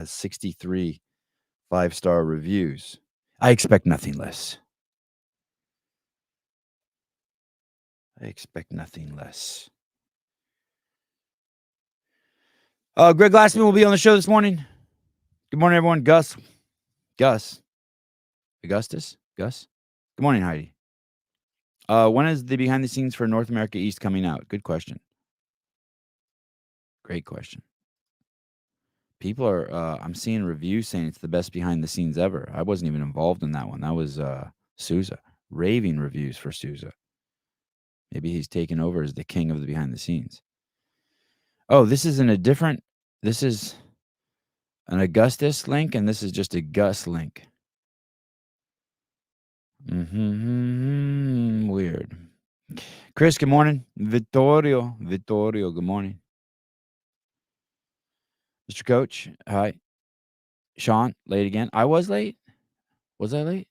has 63 5-star reviews. I expect nothing less. I expect nothing less. Greg Glassman will be on the show this morning. Good morning, everyone. Gus. Augustus? Gus? Good morning, Heidi. When is the behind the scenes for North America East coming out? Good question. Great question. People are, I'm seeing reviews saying it's the best behind the scenes ever. I wasn't even involved in that one. That was Souza. Raving reviews for Souza. Maybe he's taken over as the king of the behind the scenes. Oh, this is this is an Augustus link, and this is just a Gus link. Weird. Chris, good morning. Vittorio, good morning. Mr. Coach, hi. Sean, late again. I was late. Was I late?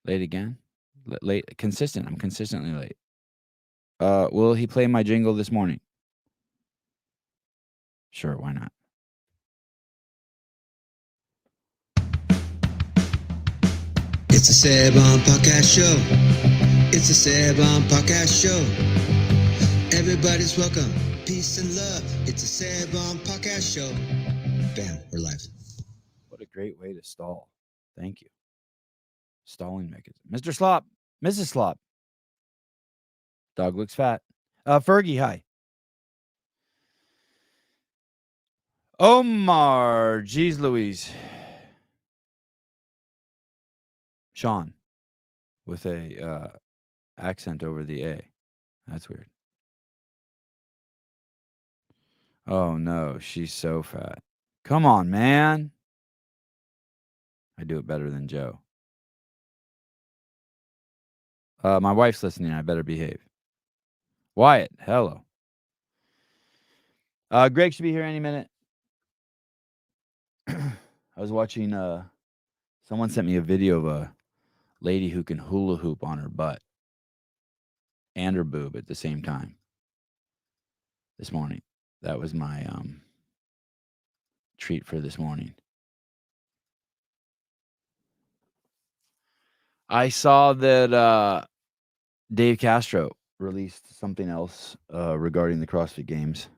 Late again? Late. Consistent. I'm consistently late. Will he play my jingle this morning? Sure, why not? It's a Seb on Podcast Show. It's a Seb on Podcast Show. Everybody's welcome. Peace and love. It's a Seb on Podcast Show. Bam, we're live. What a great way to stall. Thank you. Stalling mechanism. Mr. Slop. Mrs. Slop. Dog looks fat. Fergie, hi. Omar. Jeez Louise. Sean. With a accent over the A. That's weird. Oh, no. She's so fat. Come on, man. I do it better than Joe. My wife's listening. I better behave. Wyatt, hello. Greg should be here any minute. I was watching, someone sent me a video of a lady who can hula hoop on her butt and her boob at the same time this morning. That was my treat for this morning. I saw that Dave Castro released something else regarding the CrossFit Games.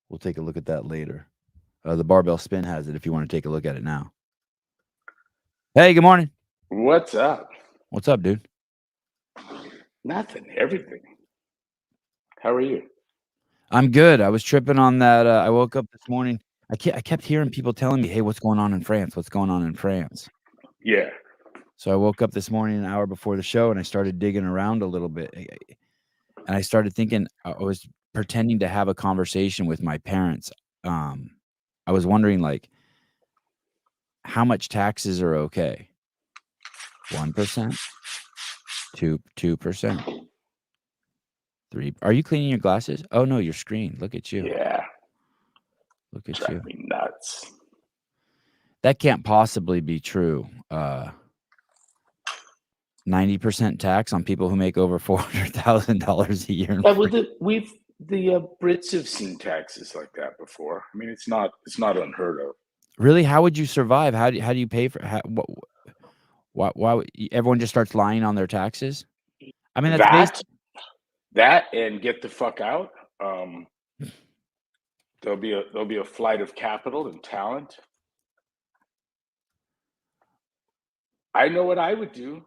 We'll take a look at that later. The Barbell Spin has it if you want to take a look at it now. Hey, good morning. What's up? What's up, dude? Nothing. Everything. How are you? I'm good. I was tripping on that. I woke up this morning. I kept hearing people telling me, hey, what's going on in France? What's going on in France? Yeah. So I woke up this morning an hour before the show, and I started digging around a little bit. And I started thinking, I was pretending to have a conversation with my parents. I was wondering, like, how much taxes are okay? 1%? 2%? 3%? Are you cleaning your glasses? Oh, no, your screen. Look at you. Yeah. Look at Drive you. me nuts. That can't possibly be true. 90% tax on people who make over $400,000 a year. Yeah, the Brits have seen taxes like that before. I mean, it's not unheard of. Really? How would you survive? How do you pay for? Why everyone just starts lying on their taxes? I mean, that and get the fuck out. There'll be a flight of capital and talent. I know what I would do.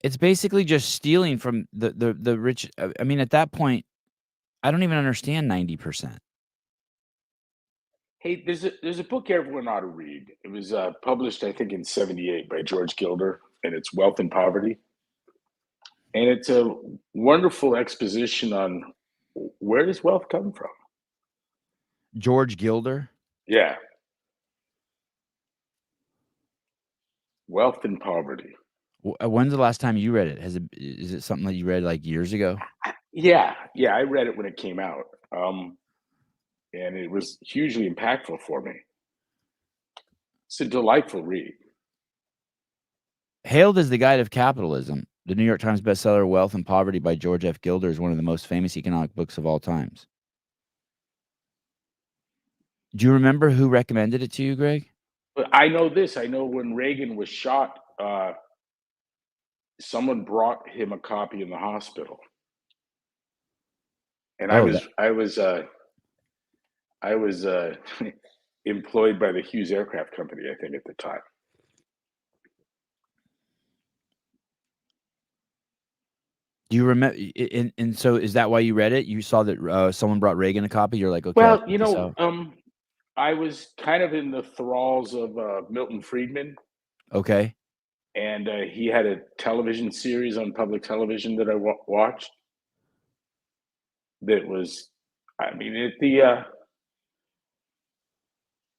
It's basically just stealing from the rich. I mean, at that point, I don't even understand 90%. Hey, there's a book everyone ought to read. It was published, I think, in '78 by George Gilder, and it's Wealth and Poverty. And it's a wonderful exposition on where does wealth come from. George Gilder? Yeah. Wealth and Poverty. When's the last time you read it? Is it something that you read like years ago? Yeah, I read it when it came out, and it was hugely impactful for me. It's a delightful read. Hailed as the guide of capitalism, the New York Times bestseller Wealth and Poverty by George F. Gilder is one of the most famous economic books of all times. Do you remember who recommended it to you, Greg? But I know this. I know when Reagan was shot, someone brought him a copy in the hospital, and Oh, that I was employed by the Hughes Aircraft Company, I think, at the time. do you remember? And so is that why you read it? You saw that someone brought Reagan a copy. You're like, okay, I'll Well, check this out. I was kind of in the thralls of Milton Friedman, Okay. and he had a television series on public television that I watched. That was, I mean,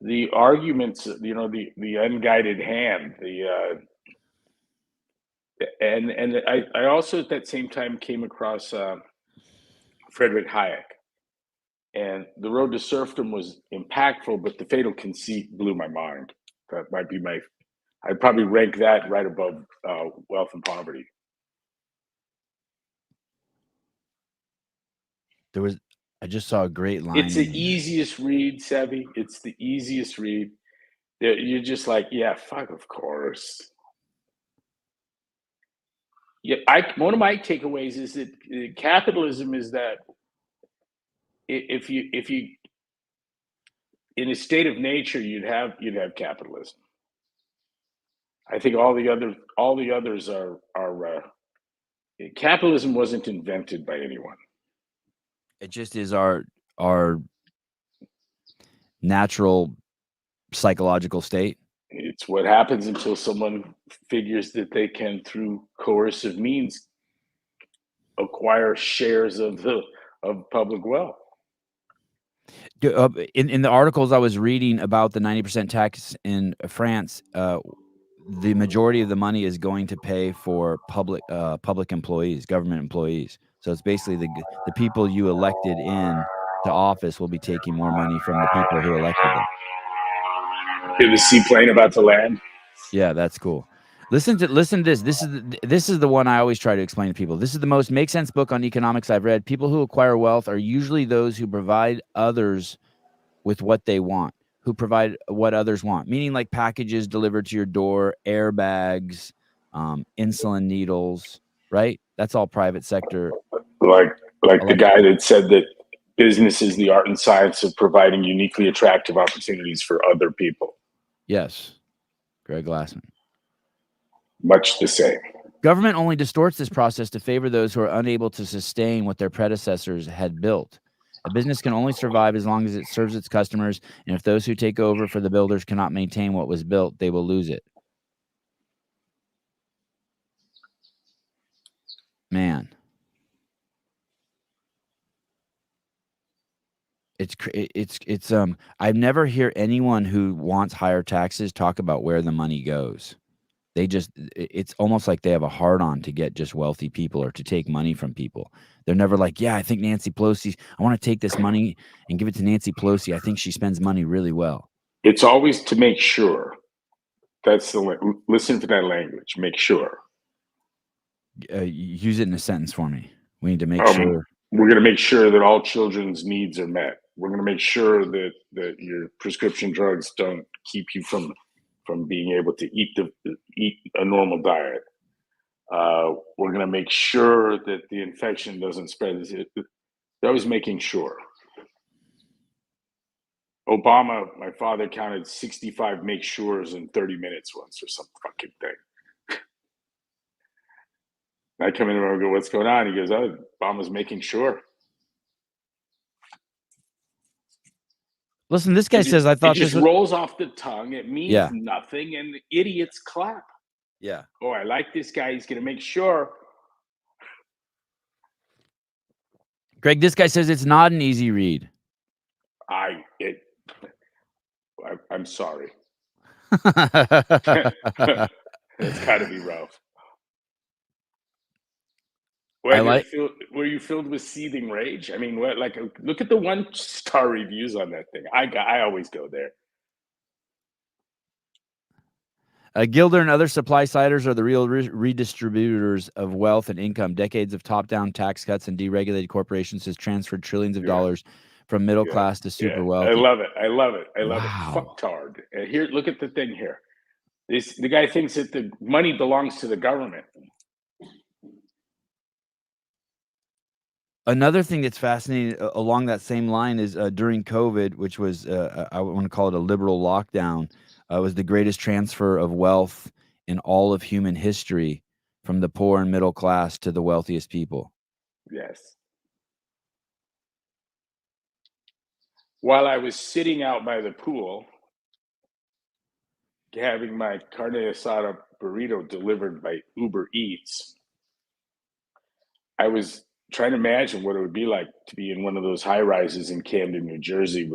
the arguments, the unguided hand, and I also at that same time came across Frederick Hayek, and The Road to Serfdom was impactful, but The Fatal Conceit blew my mind. That might be I'd probably rank that right above Wealth and Poverty. I just saw a great line. It's the easiest read, Sevi. It's the easiest read. You're just like, yeah, fuck, of course. Yeah, one of my takeaways is that capitalism is that if you in a state of nature you'd have capitalism. I think all the others are capitalism wasn't invented by anyone. It just is our natural psychological state. It's what happens until someone figures that they can, through coercive means, acquire shares of public wealth. In the articles I was reading about the 90% tax in France, the majority of the money is going to pay for public employees, government employees. So it's basically the people you elected in to office will be taking more money from the people who elected them. Hear the seaplane about to land? Yeah, that's cool. Listen to this. This is the one I always try to explain to people. This is the most make sense book on economics I've read. People who acquire wealth are usually those who provide others with what they want, who provide what others want, meaning like packages delivered to your door, airbags, insulin needles, right? That's all private sector. Like the guy that said that business is the art and science of providing uniquely attractive opportunities for other people. Yes, Greg Glassman. Much the same. Government only distorts this process to favor those who are unable to sustain what their predecessors had built. A business can only survive as long as it serves its customers, and if those who take over for the builders cannot maintain what was built, they will lose it. Man. It's I never hear anyone who wants higher taxes talk about where the money goes. It's almost like they have a hard on to get just wealthy people or to take money from people. They're never like, yeah, I think Nancy Pelosi, I want to take this money and give it to Nancy Pelosi. I think she spends money really well. It's always to make sure. Listen to that language. Make sure. Use it in a sentence for me. We need to make sure. We're going to make sure that all children's needs are met. We're going to make sure that your prescription drugs don't keep you from being able to eat a normal diet. We're going to make sure that the infection doesn't spread. That was making sure. Obama, my father counted 65 make sures in 30 minutes once or some fucking thing. I come in and I go, what's going on? He goes, oh, Obama's making sure. Listen, this guy says, I thought it just rolls off the tongue. It means nothing, and the idiots clap. Yeah. Oh, I like this guy. He's going to make sure. Greg, this guy says it's not an easy read. I'm sorry. It's got to be rough. Were you filled with seething rage? I mean, look at the 1-star reviews on that thing. I always go there. Gilder and other supply-siders are the real redistributors of wealth and income. Decades of top-down tax cuts and deregulated corporations has transferred trillions of dollars from middle class to super I wealthy. love it. I love it. I love it. Wow. Fucktard. And here, look at the thing here. The guy thinks that the money belongs to the government. Another thing that's fascinating along that same line is during COVID, which was I want to call it a liberal lockdown, was the greatest transfer of wealth in all of human history from the poor and middle class to the wealthiest people. Yes. While I was sitting out by the pool, having my carne asada burrito delivered by Uber Eats, I was trying to imagine what it would be like to be in one of those high rises in Camden, New Jersey,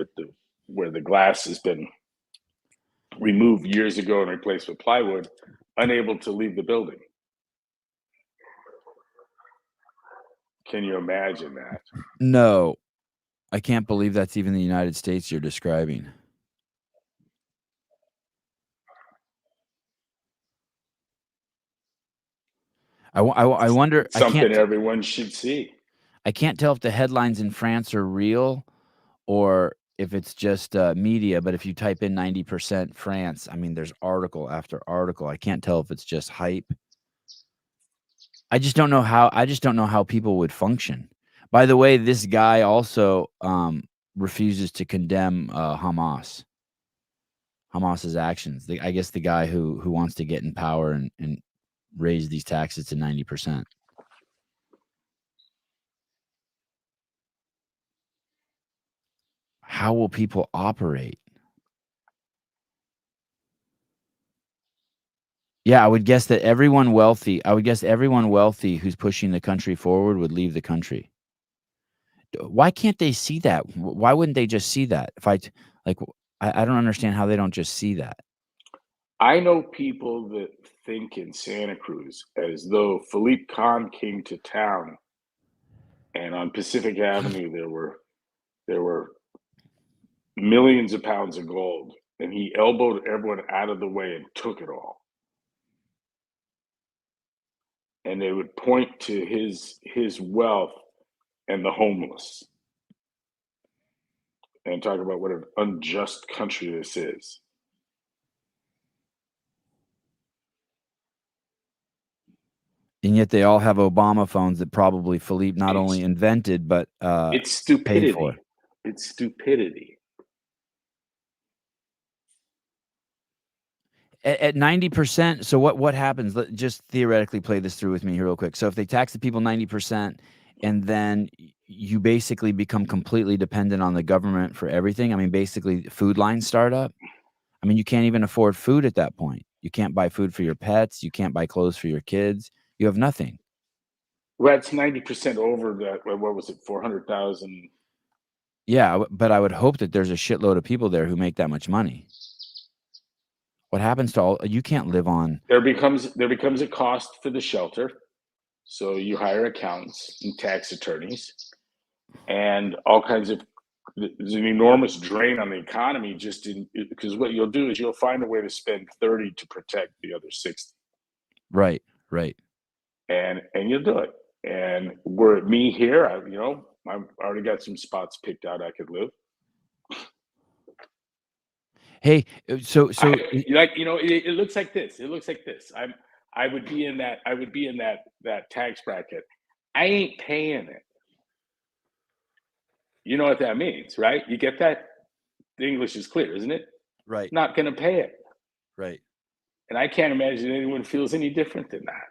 where the glass has been removed years ago and replaced with plywood, unable to leave the building. Can you imagine that? No, I can't believe that's even the United States you're describing. I wonder. It's something everyone should see. I can't tell if the headlines in France are real or if it's just media. But if you type in 90% France, I mean, there's article after article. I can't tell if it's just hype. I just don't know how people would function. By the way, this guy also refuses to condemn Hamas's actions. I guess the guy who wants to get in power and raise these taxes to 90%. How will people operate? Yeah, I would guess everyone wealthy who's pushing the country forward would leave the country. Why can't they see that? Why wouldn't they just see that? I don't understand how they don't just see that. I know people that think in Santa Cruz as though Philippe Khan came to town, and on Pacific Avenue there were millions of pounds of gold, and he elbowed everyone out of the way and took it all. And they would point to his wealth and the homeless and talk about what an unjust country this is. And yet they all have Obama phones that probably Philippe not only invented but it's stupidity. paid for. It's stupidity. At 90%, so what happens? Just theoretically play this through with me here real quick. So if they tax the people 90% and then you basically become completely dependent on the government for everything. I mean, basically food lines start up. I mean, you can't even afford food at that point. You can't buy food for your pets. You can't buy clothes for your kids. You have nothing. Well, it's 90% over that. What was it? 400,000. Yeah, but I would hope that there's a shitload of people there who make that much money. What happens to all? You can't live on. There becomes a cost for the shelter, so you hire accountants and tax attorneys, and all kinds of. There's an enormous drain on the economy because what you'll do is you'll find a way to spend 30 to protect the other 60. Right. And you'll do it. And were it me here, I've already got some spots picked out I could live. Hey, so it looks like this. It looks like this. I would be in that tax bracket. I ain't paying it. You know what that means, right? You get that? The English is clear, isn't it? Right. Not going to pay it. Right. And I can't imagine anyone feels any different than that.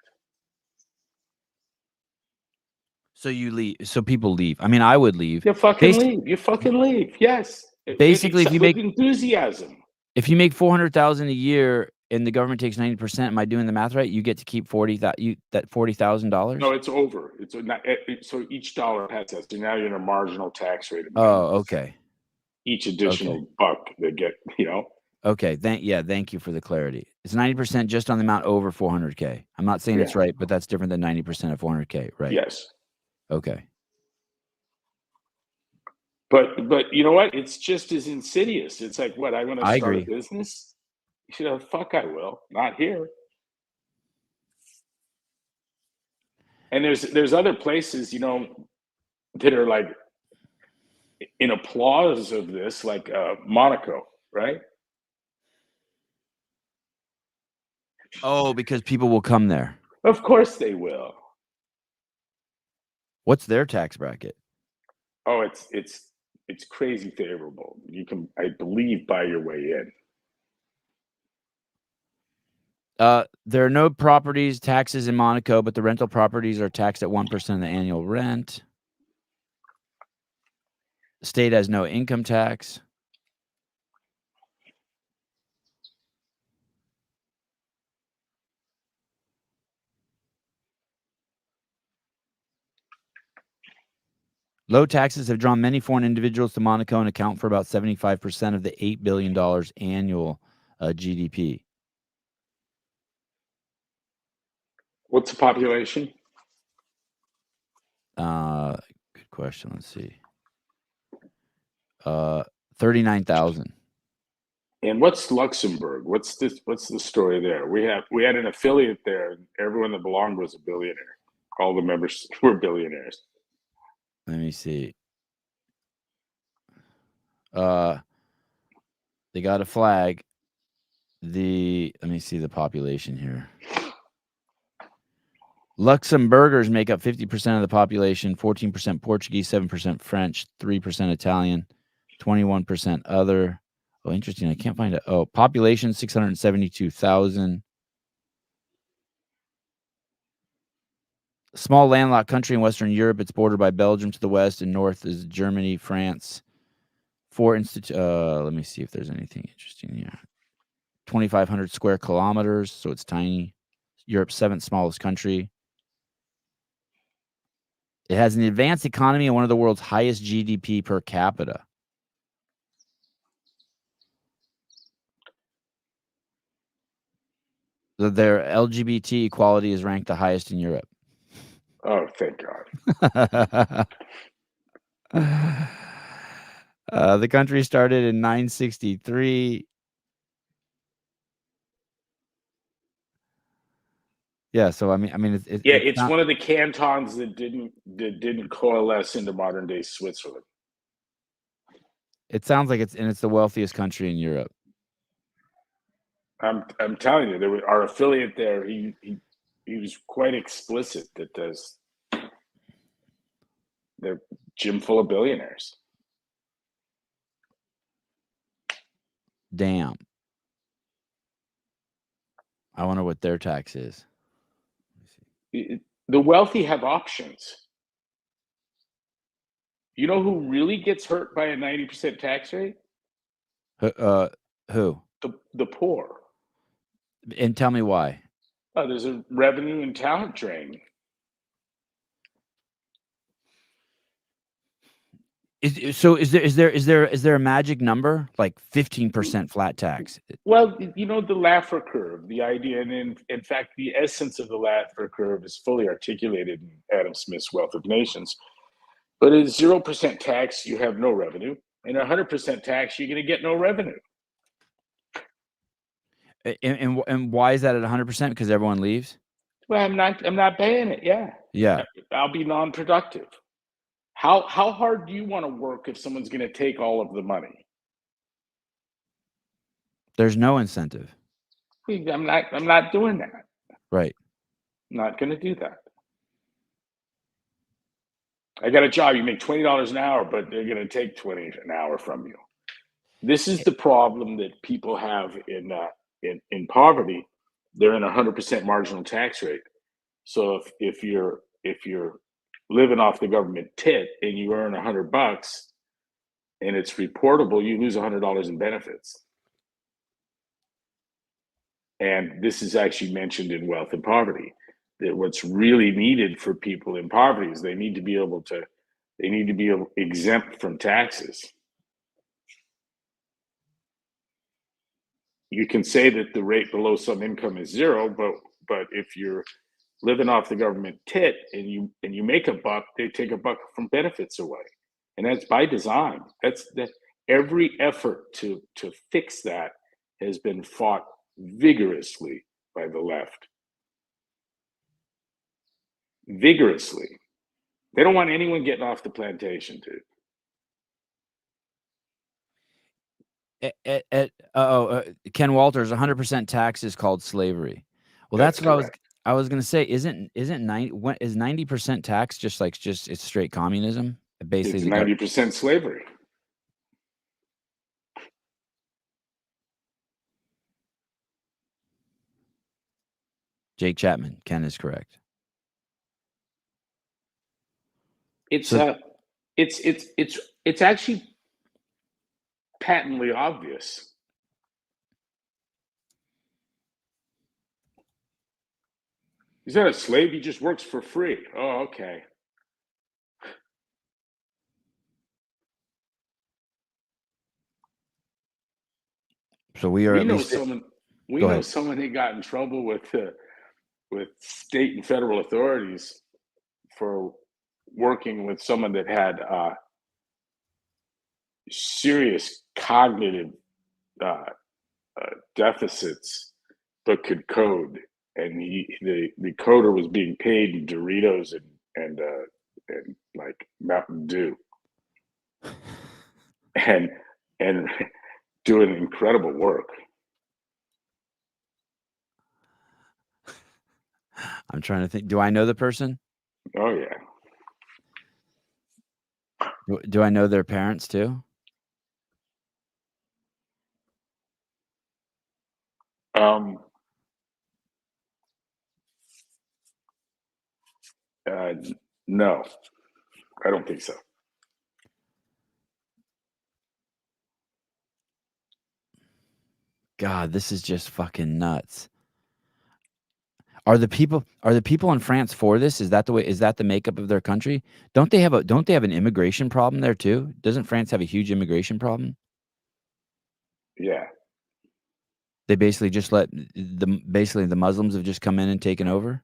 So you leave. So people leave. I mean, I would leave. You fucking leave. You fucking leave. Yes. Basically, if you make enthusiasm. If you make 400,000 a year and the government takes 90%, am I doing the math right? You get to keep $40,000. No, it's over. It's not. So each dollar has that. So now you're in a marginal tax rate. Oh, okay. Each additional buck they get, Okay. Thank you for the clarity. It's 90% just on the amount over 400K. I'm not saying it's right, but that's different than 90% of 400K, right? Yes. Okay. But you know what? It's just as insidious. It's like, what? I want to start agree. a business? Fuck, I will. Not here. And there's other places, that are like in applause of this, like Monaco, right? Oh, because people will come there. Of course they will. What's their tax bracket? Oh, it's crazy favorable. You can, I believe, buy your way in. There are no properties taxes in Monaco, but the rental properties are taxed at 1% of the annual rent. The state has no income tax. Low taxes have drawn many foreign individuals to Monaco and account for about 75% of the $8 billion annual GDP. What's the population? Good question. Let's see. 39,000. And what's Luxembourg? What's this? What's the story there? We had an affiliate there, and everyone that belonged was a billionaire. All the members were billionaires. Let me see. They got a flag. Let me see the population here. Luxembourgers make up 50% of the population, 14% Portuguese, 7% French, 3% Italian, 21% other. Oh, interesting. I can't find it. Oh, population 672,000. Small landlocked country in Western Europe. It's bordered by Belgium to the west, and north is Germany, France. Let me see if there's anything interesting here. 2,500 square kilometers, so it's tiny. Europe's seventh smallest country. It has an advanced economy and one of the world's highest GDP per capita. Their LGBT equality is ranked the highest in Europe. Oh, thank God. The country started in 963. Yeah, so I mean, It's not, one of the cantons that didn't coalesce into modern day Switzerland. it sounds like it's the wealthiest country in Europe. I'm telling you, our affiliate there. He was quite explicit that they're gym full of billionaires. Damn. I wonder what their tax is. The wealthy have options. You know who really gets hurt by a 90% tax rate? Who? The poor. And tell me why. There's a revenue and talent drain. Is there a magic number, like 15% flat tax? Well, the Laffer curve, the idea, and in fact, the essence of the Laffer curve is fully articulated in Adam Smith's Wealth of Nations. But at 0% tax, you have no revenue, and 100% tax, you're going to get no revenue. And why is that at 100%? Because everyone leaves? Well, I'm not paying it. Yeah. I'll be non-productive. How hard do you want to work if someone's going to take all of the money? There's no incentive. I'm not doing that. Right. I'm not going to do that. I got a job. You make $20 an hour, but they're going to take $20 an hour from you. This is the problem that people have in poverty. They're in 100% marginal tax rate. So if you're living off the government tit and you earn $100 and it's reportable, you lose $100 in benefits. And this is actually mentioned in Wealth and Poverty, that what's really needed for people in poverty is they need to be exempt from taxes. You can say that the rate below some income is zero, but if you're living off the government tit and you make a buck, they take a buck from benefits away. And that's by design. That every effort to fix that has been fought vigorously by the left. Vigorously. They don't want anyone getting off the plantation, dude. Ken Walters, 100% tax is called slavery. Well, That's that's what correct. I was gonna say. Isn't 90% tax just it's straight communism? Basically, It's the government. 90% slavery. Jake Chapman, Ken is correct. It's So it's actually patently obvious. He's not a slave. He just works for free. Oh, okay. we are We at know least. someone. We Go know ahead. someone that got in trouble with state and federal authorities for working with someone that had serious cognitive uh, deficits, but could code. And the coder was being paid in Doritos and like Mountain Dew, and and doing incredible work. I'm trying to think. Do I know the person? Oh yeah. Do I know their parents too? Um, no, I don't think so. God, this is just fucking nuts. Are the people in France for this? Is that the way? Is that the makeup of their country? Don't they have an immigration problem there too? Doesn't France have a huge immigration problem? Yeah, They basically just let the Muslims have just come in and taken over.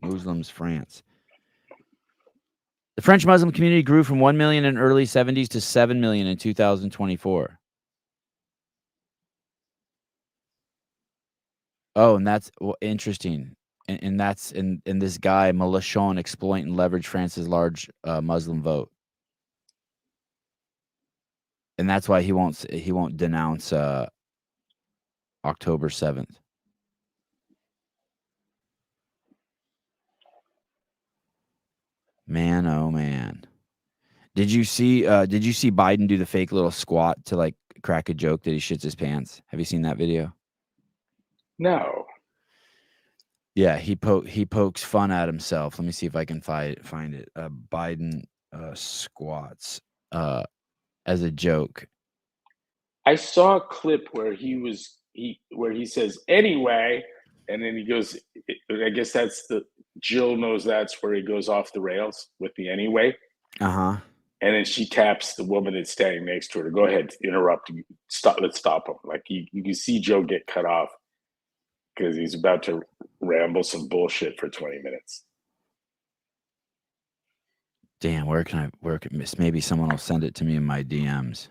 Muslims, France. The French Muslim community grew from 1 million in early 70s to 7 million in 2024. Oh, and that's interesting. And that's and this guy Mélenchon exploit and leverage France's large Muslim vote. And that's why he won't denounce October 7th. Man, oh man. Did you see Biden do the fake little squat to like crack a joke that he shits his pants? Have you seen that video? no, Yeah, he pokes fun at himself. Let me see if I can find it. Biden squats as a joke. I saw a clip where he says anyway, and then he goes. I guess that's the Jill knows that's where he goes off the rails with the anyway. Uh-huh. And then she taps the woman that's standing next to her to go ahead, interrupt, stop, let's stop him. Like you can see Joe get cut off because he's about to ramble some bullshit for 20 minutes. Damn, where can maybe someone will send it to me in my DMs.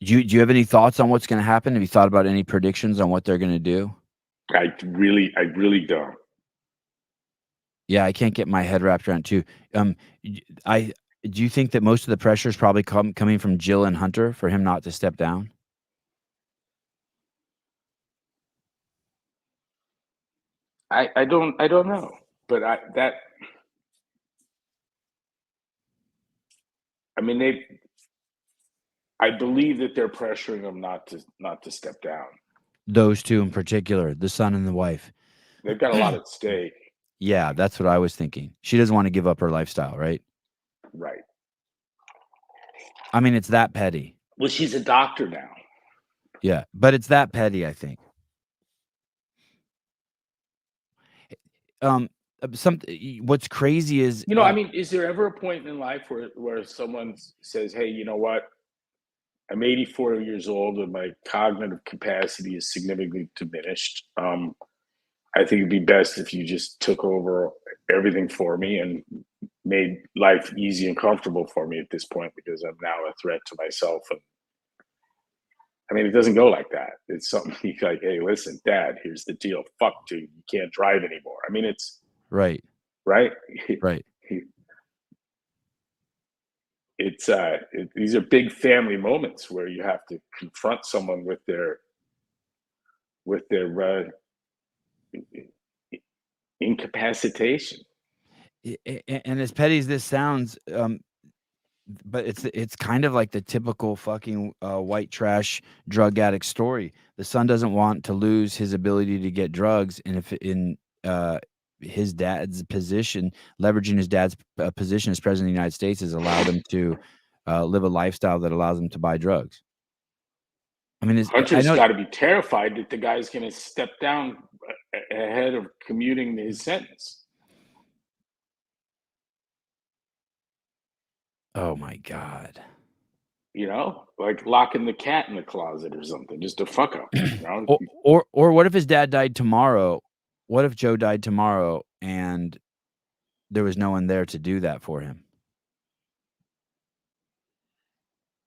Do you have any thoughts on what's going to happen? Have you thought about any predictions on what they're going to do? I really don't. Yeah, I can't get my head wrapped around too. I do you think that most of the pressure is probably coming from Jill and Hunter for him not to step down? I don't know, but I mean I believe that they're pressuring him not to step down. Those two in particular, the son and the wife. They've got a lot at stake. Yeah, that's what I was thinking. She doesn't want to give up her lifestyle, right? Right. I mean, it's that petty. Well, she's a doctor now. Yeah, but it's that petty, I think. What's crazy is I mean, is there ever a point in life where someone says, "Hey, you know what? I'm 84 years old and my cognitive capacity is significantly diminished. I think it'd be best if you just took over everything for me and made life easy and comfortable for me at this point because I'm now a threat to myself." And I mean, it doesn't go like that. It's something like, "Hey, listen, Dad, here's the deal. Fuck, dude, you can't drive anymore." I mean, it's right, right. right. these are big family moments where you have to confront someone with their incapacitation. And as petty as this sounds, but it's kind of like the typical fucking white trash drug addict story. The son doesn't want to lose his ability to get drugs, and if in his dad's position, leveraging his dad's position as president of the United States has allowed him to live a lifestyle that allows him to buy drugs. I mean, I Hunter's know. got to be terrified that the guy's going to step down ahead of commuting his sentence. Oh my God. You know, like locking the cat in the closet or something, just to fuck up. You know? Or what if his dad died tomorrow? What if Joe died tomorrow and there was no one there to do that for him?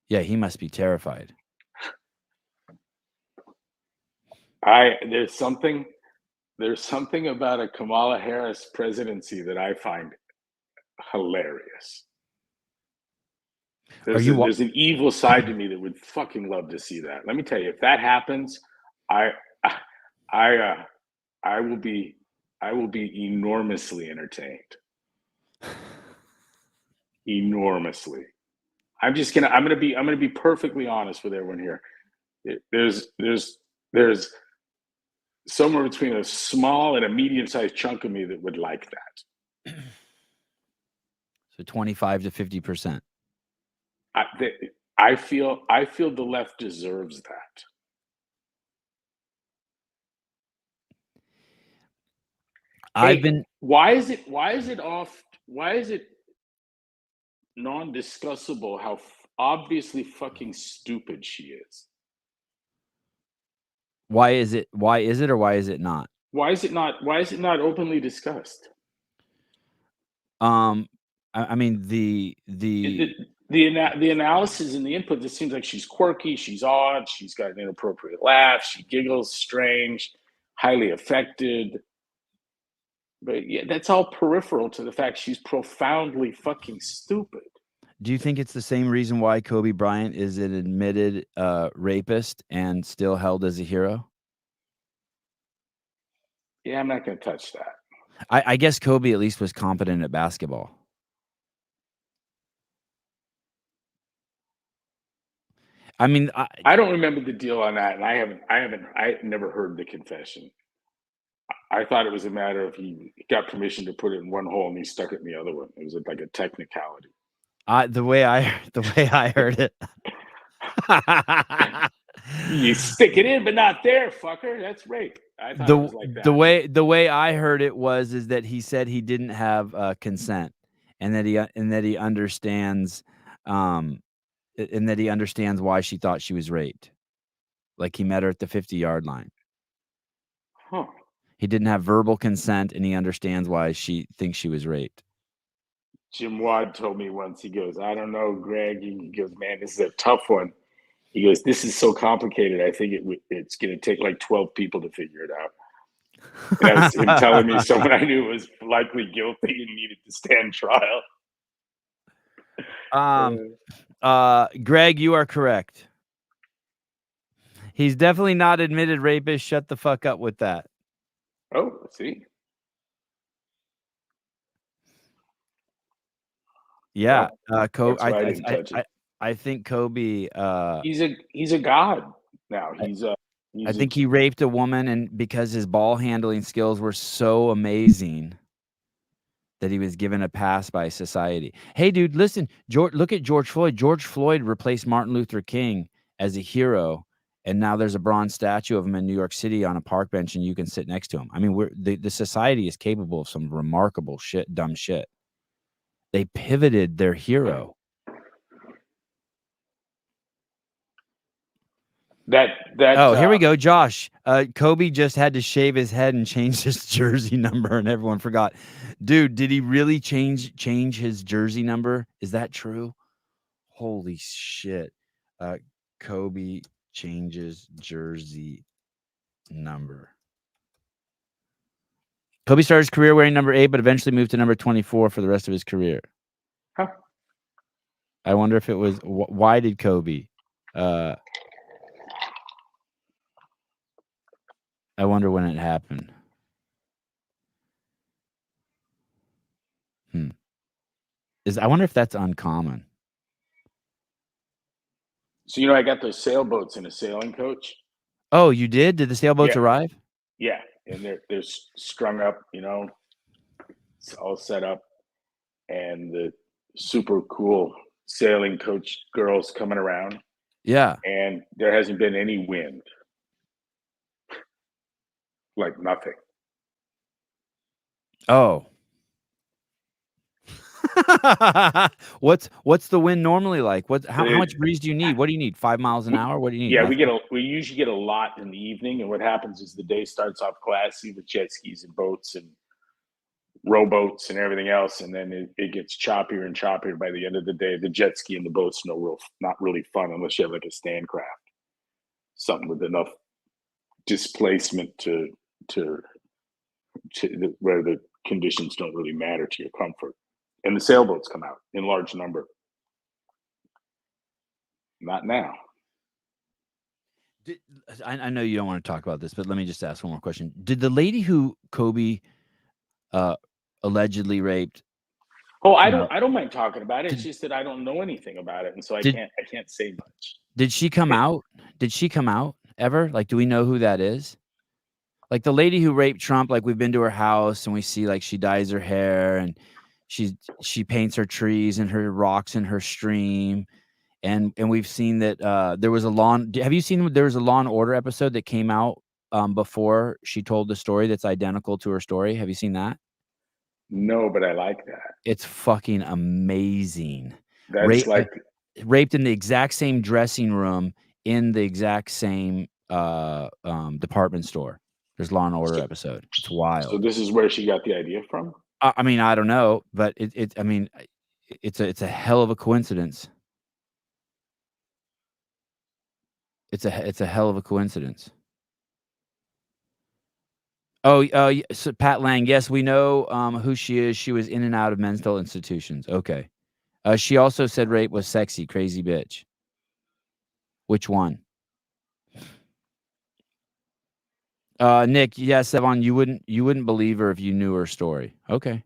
Yeah, he must be terrified. There's something about a Kamala Harris presidency that I find hilarious. There's an evil side to me that would fucking love to see that. Let me tell you, if that happens, I will be enormously entertained. Enormously. I'm gonna be perfectly honest with everyone here. There's somewhere between a small and a medium-sized chunk of me that would like that. So 25 to 50%. I feel the left deserves that. Why is it non-discussable how obviously fucking stupid she is? Why is it or why is it not? Why is it not openly discussed? I mean the analysis and the input, this seems like she's quirky, she's odd, she's got an inappropriate laugh, she giggles strange, highly affected. But yeah, that's all peripheral to the fact she's profoundly fucking stupid. Do you think it's the same reason why Kobe Bryant is an admitted rapist and still held as a hero? Yeah, I'm not going to touch that. I guess Kobe at least was competent at basketball. I mean, I don't remember the deal on that, and I never heard the confession. I thought it was a matter of he got permission to put it in one hole and he stuck it in the other one. It was like a technicality. The way I heard it. You stick it in, but not there, fucker. That's rape. I thought it was like that. The way I heard it is that he said he didn't have consent, and that he understands, and that he understands why she thought she was raped. Like he met her at the 50-yard line. Huh. He didn't have verbal consent, and he understands why she thinks she was raped. Jim Wad told me once. He goes, "I don't know, Greg." He goes, "Man, this is a tough one." He goes, "This is so complicated. I think it's going to take like 12 people to figure it out." And that was him telling me someone I knew was likely guilty and needed to stand trial. Greg, you are correct. He's definitely not admitted rapist. Shut the fuck up with that. Oh, see. Yeah, Kobe. I think Kobe. He's a god now. I think he raped a woman, and because his ball handling skills were so amazing that he was given a pass by society. Hey, dude, listen, look at George Floyd. George Floyd replaced Martin Luther King as a hero, and now there's a bronze statue of him in New York City on a park bench, and you can sit next to him. I mean, the society is capable of some remarkable shit, dumb shit. They pivoted their hero. Here we go, Josh. Kobe just had to shave his head and change his jersey number, and everyone forgot. Dude, did he really change his jersey number? Is that true? Holy shit. Kobe changes jersey number. Kobe started his career wearing number 8, but eventually moved to number 24 for the rest of his career. Huh. I wonder if it was why did Kobe? I wonder when it happened. I wonder if that's uncommon. So I got those sailboats and a sailing coach. Oh, you did? Did the sailboats Yeah, arrive? yeah, and they're strung up. It's all set up, and the super cool sailing coach girls coming around, Yeah. and there hasn't been any wind, like nothing. Oh. What's the wind normally like? How much breeze do you need? What do you need? 5 miles an hour? What do you need? Yeah, Nothing? we usually get a lot in the evening, and what happens is the day starts off classy with jet skis and boats and rowboats and everything else, and then it gets choppier and choppier by the end of the day. The jet ski and the boats not really fun unless you have like a stand craft, something with enough displacement to where the conditions don't really matter to your comfort. And the sailboats come out in large number. Not now. I know you don't want to talk about this, but let me just ask one more question. Did the lady who Kobe allegedly raped? Oh, I don't mind talking about it. It's Did, just that I don't know anything about it, and so I did can't say much. did she come out? Did she come out ever? Like, do we know who that is? Like the lady who raped Trump. Like we've been to her house and we see like she dyes her hair and she paints her trees and her rocks in her stream. And we've seen that there was have you seen there was a Law and Order episode that came out before she told the story that's identical to her story? Have you seen that? No, but I like that. It's fucking amazing. That's like Raped in the exact same dressing room in the exact same department store. There's Law and Order episode. It's wild. so. This is where she got the idea from. I mean, I don't know, but it's a hell of a coincidence. It's a hell of a coincidence. Oh, so Pat Lang. Yes, we know who she is. She was in and out of mental institutions. Okay. She also said rape was sexy, crazy bitch. Which one? Nick, yes, Evan, you wouldn't believe her if you knew her story. Okay.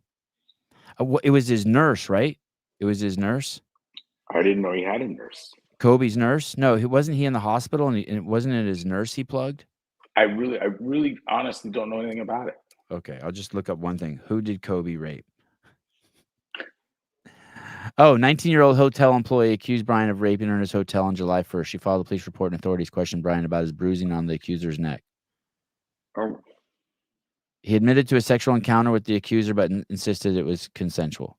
It was his nurse, right? It was his nurse. I didn't know he had a nurse. Kobe's nurse? No, wasn't he in the hospital and it wasn't it his nurse he plugged? I really honestly don't know anything about it. Okay, I'll just look up one thing. Who did Kobe rape? Oh, 19-year-old hotel employee accused Brian of raping her in his hotel on July 1st. She filed a police report and authorities questioned Brian about his bruising on the accuser's neck. Oh, He admitted to a sexual encounter with the accuser but insisted it was consensual.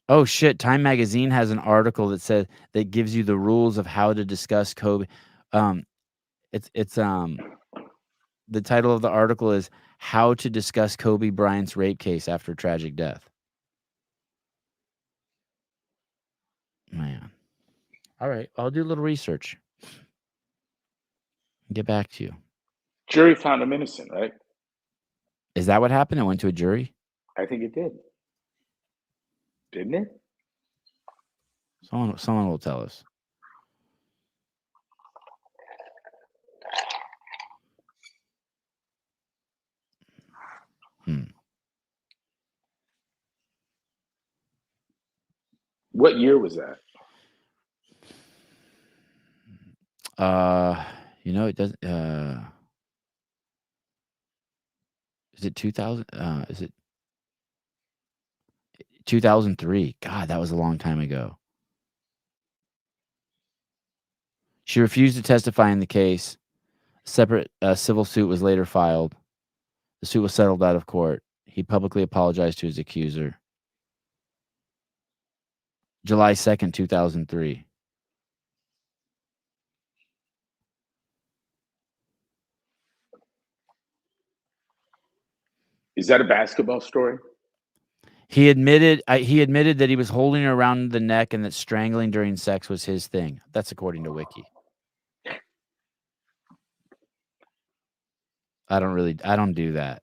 Oh shit! Time magazine has an article that gives you the rules of how to discuss Kobe. It's the title of the article is "How to Discuss Kobe Bryant's Rape Case After Tragic Death." Man, all right, I'll do a little research. Get back to you. jury found him innocent, right? Is that what happened? It went to a jury. I think it did. Didn't it? Someone will tell us. What year was that? It doesn't. Is it 2000? Is it 2003? God, that was a long time ago. She refused to testify in the case. A separate civil suit was later filed. The suit was settled out of court. He publicly apologized to his accuser. July 2nd, 2003. Is that a basketball story? He admitted that he was holding her around the neck and that strangling during sex was his thing. That's according to Wiki. I don't do that.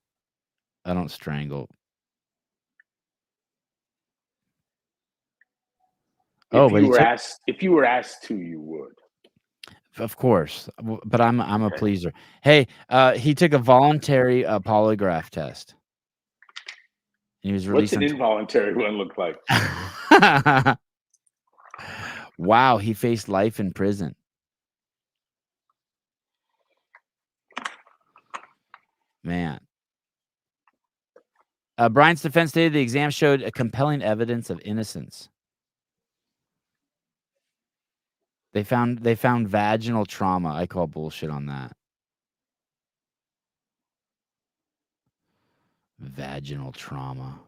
I don't strangle. Oh, but he took If you were asked to, you would. of course, but I'm a Okay. pleaser. Hey, he took a voluntary, polygraph test. And he was What's released an on involuntary one look like? Wow, he faced life in prison. Man. Bryant's defense stated the exam showed a compelling evidence of innocence. They found vaginal trauma. I call bullshit on that. Vaginal trauma.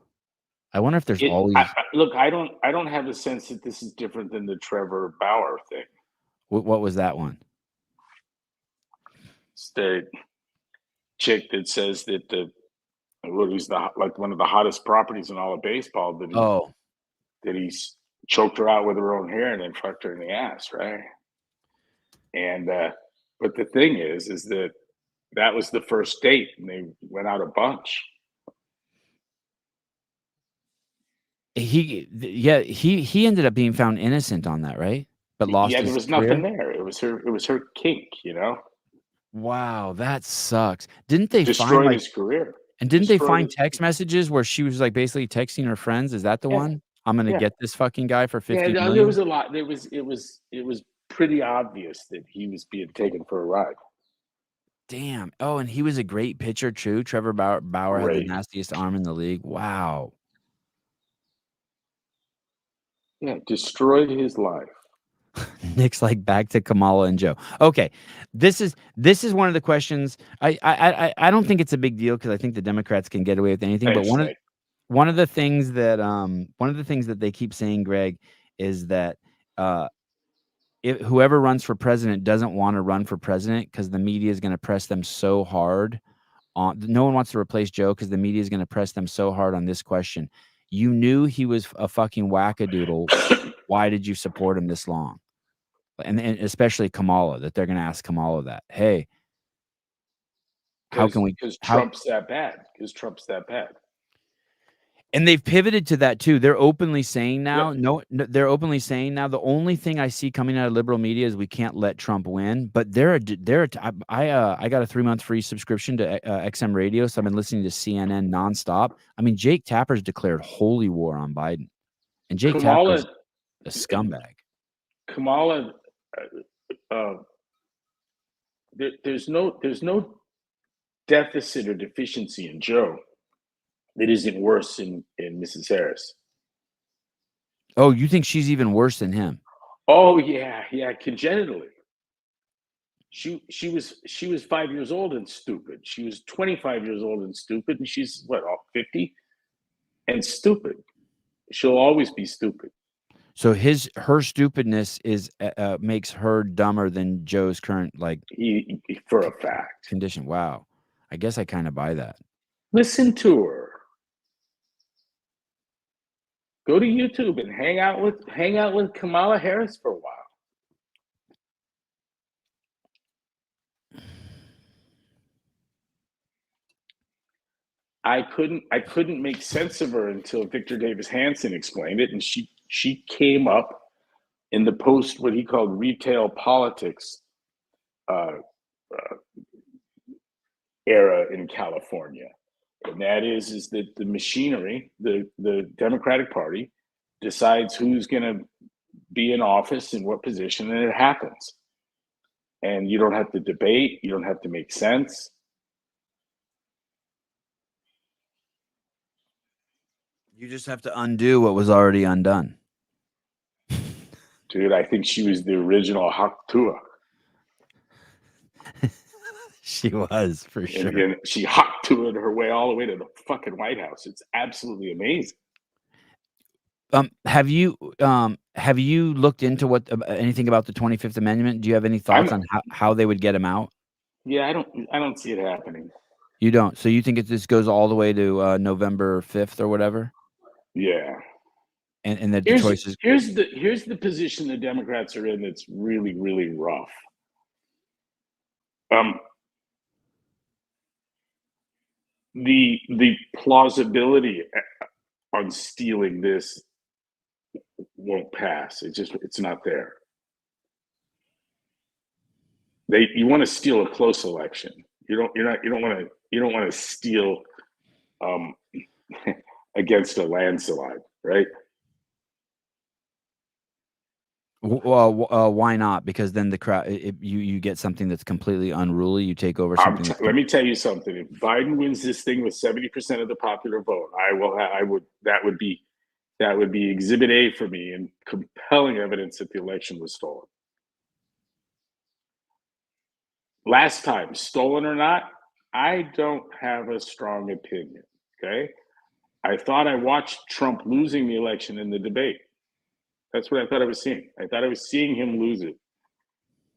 I wonder if there's always Look, I don't have a sense that this is different than the Trevor Bauer thing. what was that one? It's the chick that says that he's like one of the hottest properties in all of baseball, Oh, that he's choked her out with her own hair and then fucked her in the ass, right? And but the thing is that was the first date, and they went out a bunch. he ended up being found innocent on that, right? But lost Yeah, there his was nothing career? there. It was her kink, Wow, that sucks. Didn't they find, destroyed like his career. and didn't they Destroyed find his text messages where she was, like, basically texting her friends? Is that the Yeah, one? "I'm gonna yeah, get this fucking guy for yeah. No, there 50,000,000?" was a lot. It was pretty obvious that he was being taken for a ride. Damn. Oh, and he was a great pitcher too. Trevor Bauer had the Great. nastiest arm in the league. Wow. Yeah, destroyed his life. Nick's like, "Back to Kamala and Joe." Okay. This is one of the questions I don't think it's a big deal because I think the Democrats can get away with anything, but Thanks, Nick. one of the things that, one of the things that they keep saying, Greg, is that, uh, if whoever runs for president doesn't wanna run for president because the media is gonna press them so hard on no one wants to replace Joe because the media is gonna press them so hard on this question. You knew he was a fucking wackadoodle. Why did you support him this long? And especially Kamala, that they're gonna ask Kamala that. "Hey, how can we Because how" Trump's that bad. Because Trump's that bad. And they've pivoted to that too. They're openly saying Yep. now they're openly saying now the only thing I see coming out of liberal media is we can't let Trump win, but I got a 3-month free subscription to, XM radio, so I've been listening to CNN nonstop. I mean, Jake Tapper's declared holy war on Biden, and Jake Kamala, Tapper's a scumbag. Kamala, uh, there's no deficit or deficiency in Joe that isn't worse in Mrs. Harris. Oh, you think she's even worse than him? Oh yeah, congenitally. She was 5 years old and stupid. She was 25 years old and stupid, and she's what, 50 and stupid. She'll always be stupid. So her stupidness is, makes her dumber than Joe's current, like, For a fact. condition. Wow. I guess I kinda buy that. Listen to her. Go to YouTube and hang out with Kamala Harris for a while. I couldn't make sense of her until Victor Davis Hanson explained it, and she came up in the post what he called retail politics uh, uh, era in California, and that is that the machinery, the Democratic Party, decides who's going to be in office in what position, and it happens. And you don't have to debate. You don't have to make sense. You just have to undo what was already undone. Dude, I think she was the original Haktua. She was, for sure. And she Haktua'd her way all the way to the fucking White House. It's absolutely amazing. Have you looked into what anything about the 25th Amendment? Do you have any thoughts on how they would get him out? Yeah, I don't see it happening. You don't. So you think this goes all the way to November 5th or whatever? Yeah. And that the choice is here's the position the Democrats are in that's really, really rough. the plausibility on stealing this won't pass. It's not there. You want to steal a close election. You don't want to steal against a landslide, right? Why not? Because then the crowd, you get something that's completely unruly. You take over something. Let me tell you something. If Biden wins this thing with 70% of the popular vote, that would be Exhibit A for me and compelling evidence that the election was stolen. Last time, stolen or not, I don't have a strong opinion. Okay, I thought I watched Trump losing the election in the debate. That's what I thought I was seeing. I thought I was seeing him lose it.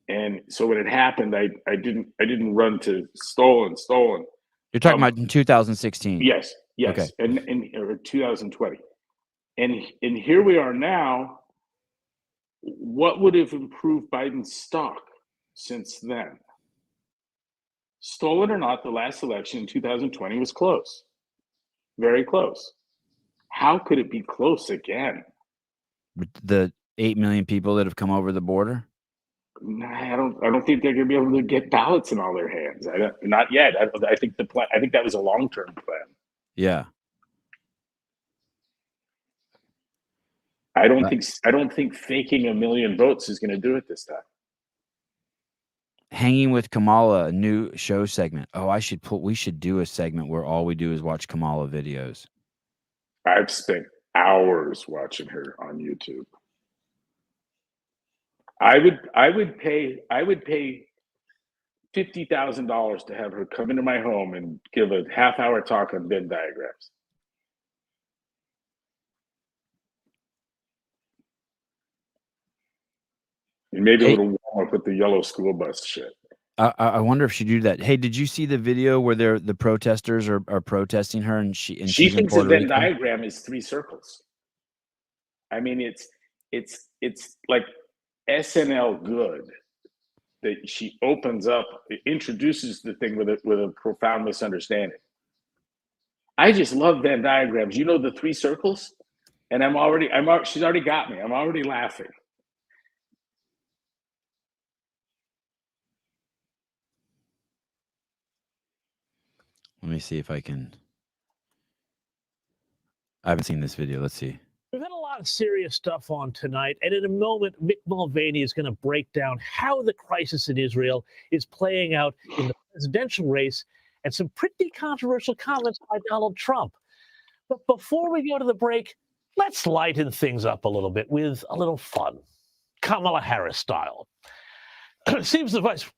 And so when it happened, I didn't run to stolen. You're talking about in 2016. Yes, Okay. and or 2020, and here we are now. What would have improved Biden's stock since then? Stolen or not, the last election in 2020 was close, very close. How could it be close again? The 8 million people that have come over the border. I don't think they're going to be able to get ballots in all their hands. Not yet. I think the plan. I think that was a long-term plan. Yeah. I don't think faking 1 million votes is going to do it this time. Hanging with Kamala, a new show segment. Oh, we should do a segment where all we do is watch Kamala videos. I've spent hours watching her on YouTube. I would pay $50,000 to have her come into my home and give a half-hour talk on Venn diagrams. And maybe a little warm up with the yellow school bus shit. I wonder if she'd do that. Hey, did you see the video where the protesters are protesting her and she thinks a Venn diagram is 3 circles. I mean, it's like SNL good that she opens up, introduces the thing with a profound misunderstanding. I just love Venn diagrams. You know the 3 circles, and she's already got me. I'm already laughing. Let me see if I can. I haven't seen this video. Let's see. We've had a lot of serious stuff on tonight, and in a moment, Mick Mulvaney is going to break down how the crisis in Israel is playing out in the presidential race and some pretty controversial comments by Donald Trump. But before we go to the break, let's lighten things up a little bit with a little fun, Kamala Harris style. It seems the vice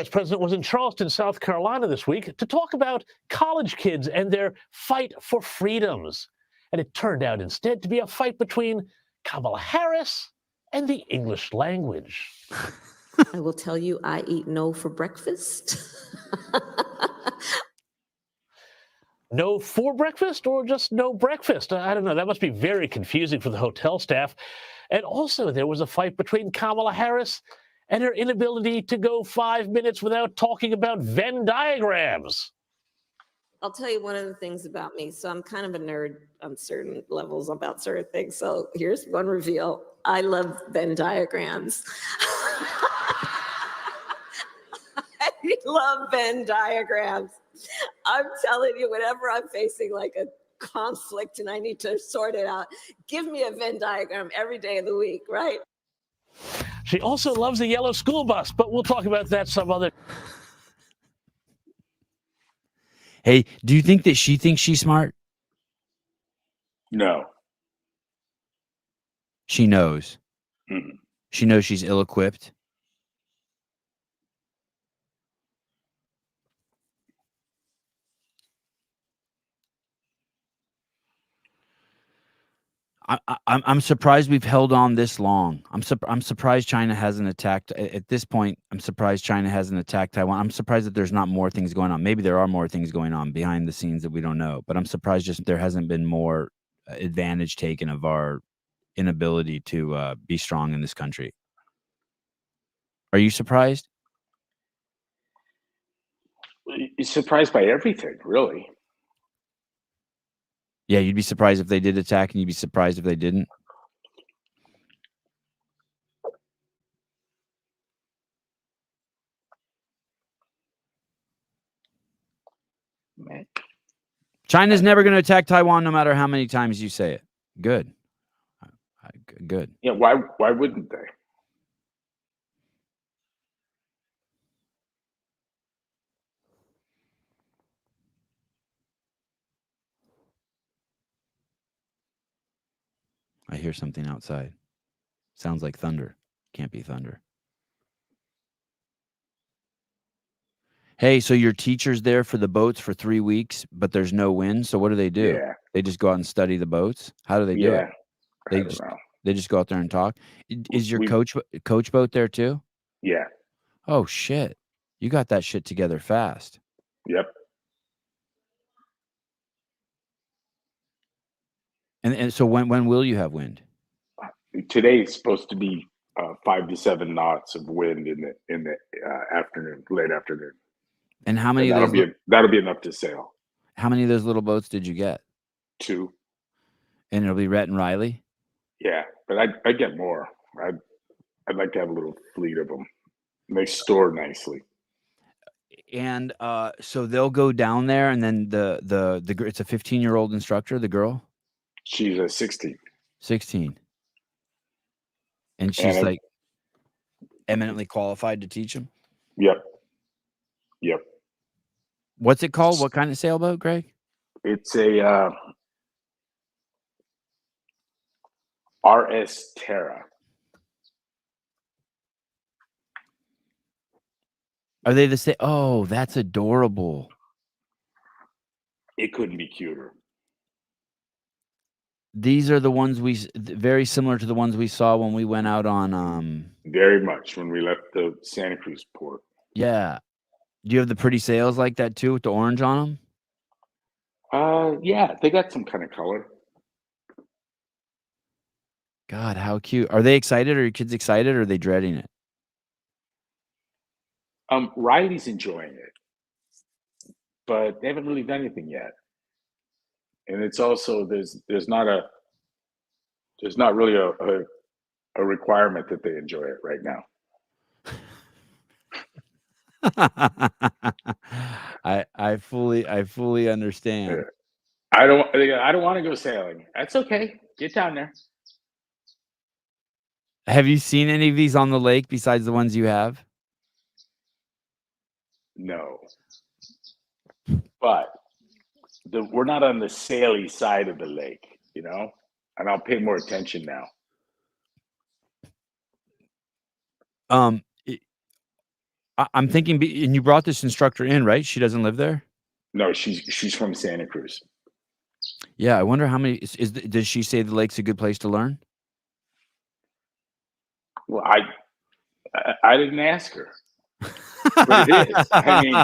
president was in Charleston, South Carolina this week to talk about college kids and their fight for freedoms. And it turned out instead to be a fight between Kamala Harris and the English language. I will tell you, I eat no for breakfast. No for breakfast or just no breakfast? I don't know. That must be very confusing for the hotel staff. And also, there was a fight between Kamala Harris and her inability to go 5 minutes without talking about Venn diagrams. I'll tell you one of the things about me. So I'm kind of a nerd on certain levels about certain things. So here's one reveal. I love Venn diagrams. I love Venn diagrams. I'm telling you, whenever I'm facing like a conflict and I need to sort it out, give me a Venn diagram every day of the week, right? She also loves the yellow school bus, but we'll talk about that some other. Hey, do you think that she thinks she's smart? No. She knows. Mm-hmm. She knows she's ill-equipped. I'm surprised we've held on this long. I'm surprised China hasn't attacked at this point. I'm surprised China hasn't attacked Taiwan. I'm surprised that there's not more things going on. Maybe there are more things going on behind the scenes that we don't know. But I'm surprised just there hasn't been more advantage taken of our inability to be strong in this country. Are you surprised? You're surprised by everything, really. Yeah, you'd be surprised if they did attack, and you'd be surprised if they didn't. Man. China's never going to attack Taiwan, no matter how many times you say it. Good. Good. Yeah, why wouldn't they? I hear something outside. Sounds like thunder. Can't be thunder. Hey, so your teacher's there for the boats for 3 weeks, but there's no wind. So what do? Yeah. They just go out and study the boats. How do they do it? I don't know. They just go out there and talk. Is your We- coach boat there too? Yeah. Oh shit! You got that shit together fast. Yep. And so when will you have wind? Today is supposed to be 5 to 7 knots of wind in the afternoon, late afternoon. And how many And of those? that'll be enough to sail. How many of those little boats did you get? 2. And it'll be Rhett and Riley. Yeah, but I'd get more. I'd like to have a little fleet of them. And they store nicely. And so they'll go down there, and then the it's a 15-year-old instructor. The girl, She's a 16. 16, and she's like eminently qualified to teach them. Yep. What's it called? What kind of sailboat, Greg? It's a RS Terra. Are they the same? Oh, that's adorable. It couldn't be cuter. These are the ones very similar to the ones we saw when we went out on Very much when we left the Santa Cruz port. Yeah. Do you have the pretty sails like that too with the orange on them? Yeah, they got some kind of color. God, how cute. Are they excited? Are your kids excited, or are they dreading it? Riley's enjoying it, but they haven't really done anything yet. And it's also there's not really a requirement that they enjoy it right now. I fully understand. Yeah. I don't want to go sailing. That's okay. Get down there. Have you seen any of these on the lake besides the ones you have? No, but we're not on the saily side of the lake, and I'll pay more attention now. I'm thinking, and you brought this instructor in, right? She doesn't live there? No, she's from Santa Cruz. Yeah, I wonder how many. Does she say the lake's a good place to learn? Well, I didn't ask her. But it is. I mean,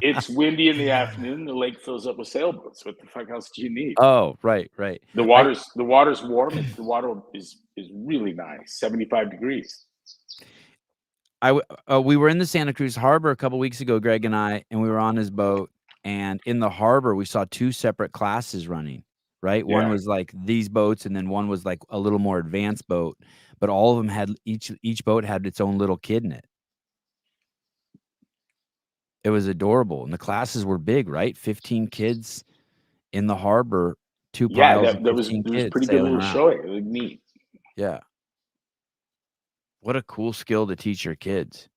it's windy in the afternoon. The lake fills up with sailboats. What the fuck else do you need? Oh, right. The water's warm. The water is really nice. 75 degrees. We were in the Santa Cruz Harbor a couple weeks ago, Greg and I, and we were on his boat. And in the harbor, we saw 2 separate classes running. Right, Yeah. One was like these boats, and then one was like a little more advanced boat. But all of them had each boat had its own little kid in it. It was adorable, and the classes were big, right? 15 kids in the harbor, 2 piles of 15 that was kids pretty good sailing little around. showing. It was neat. Yeah. What a cool skill to teach your kids.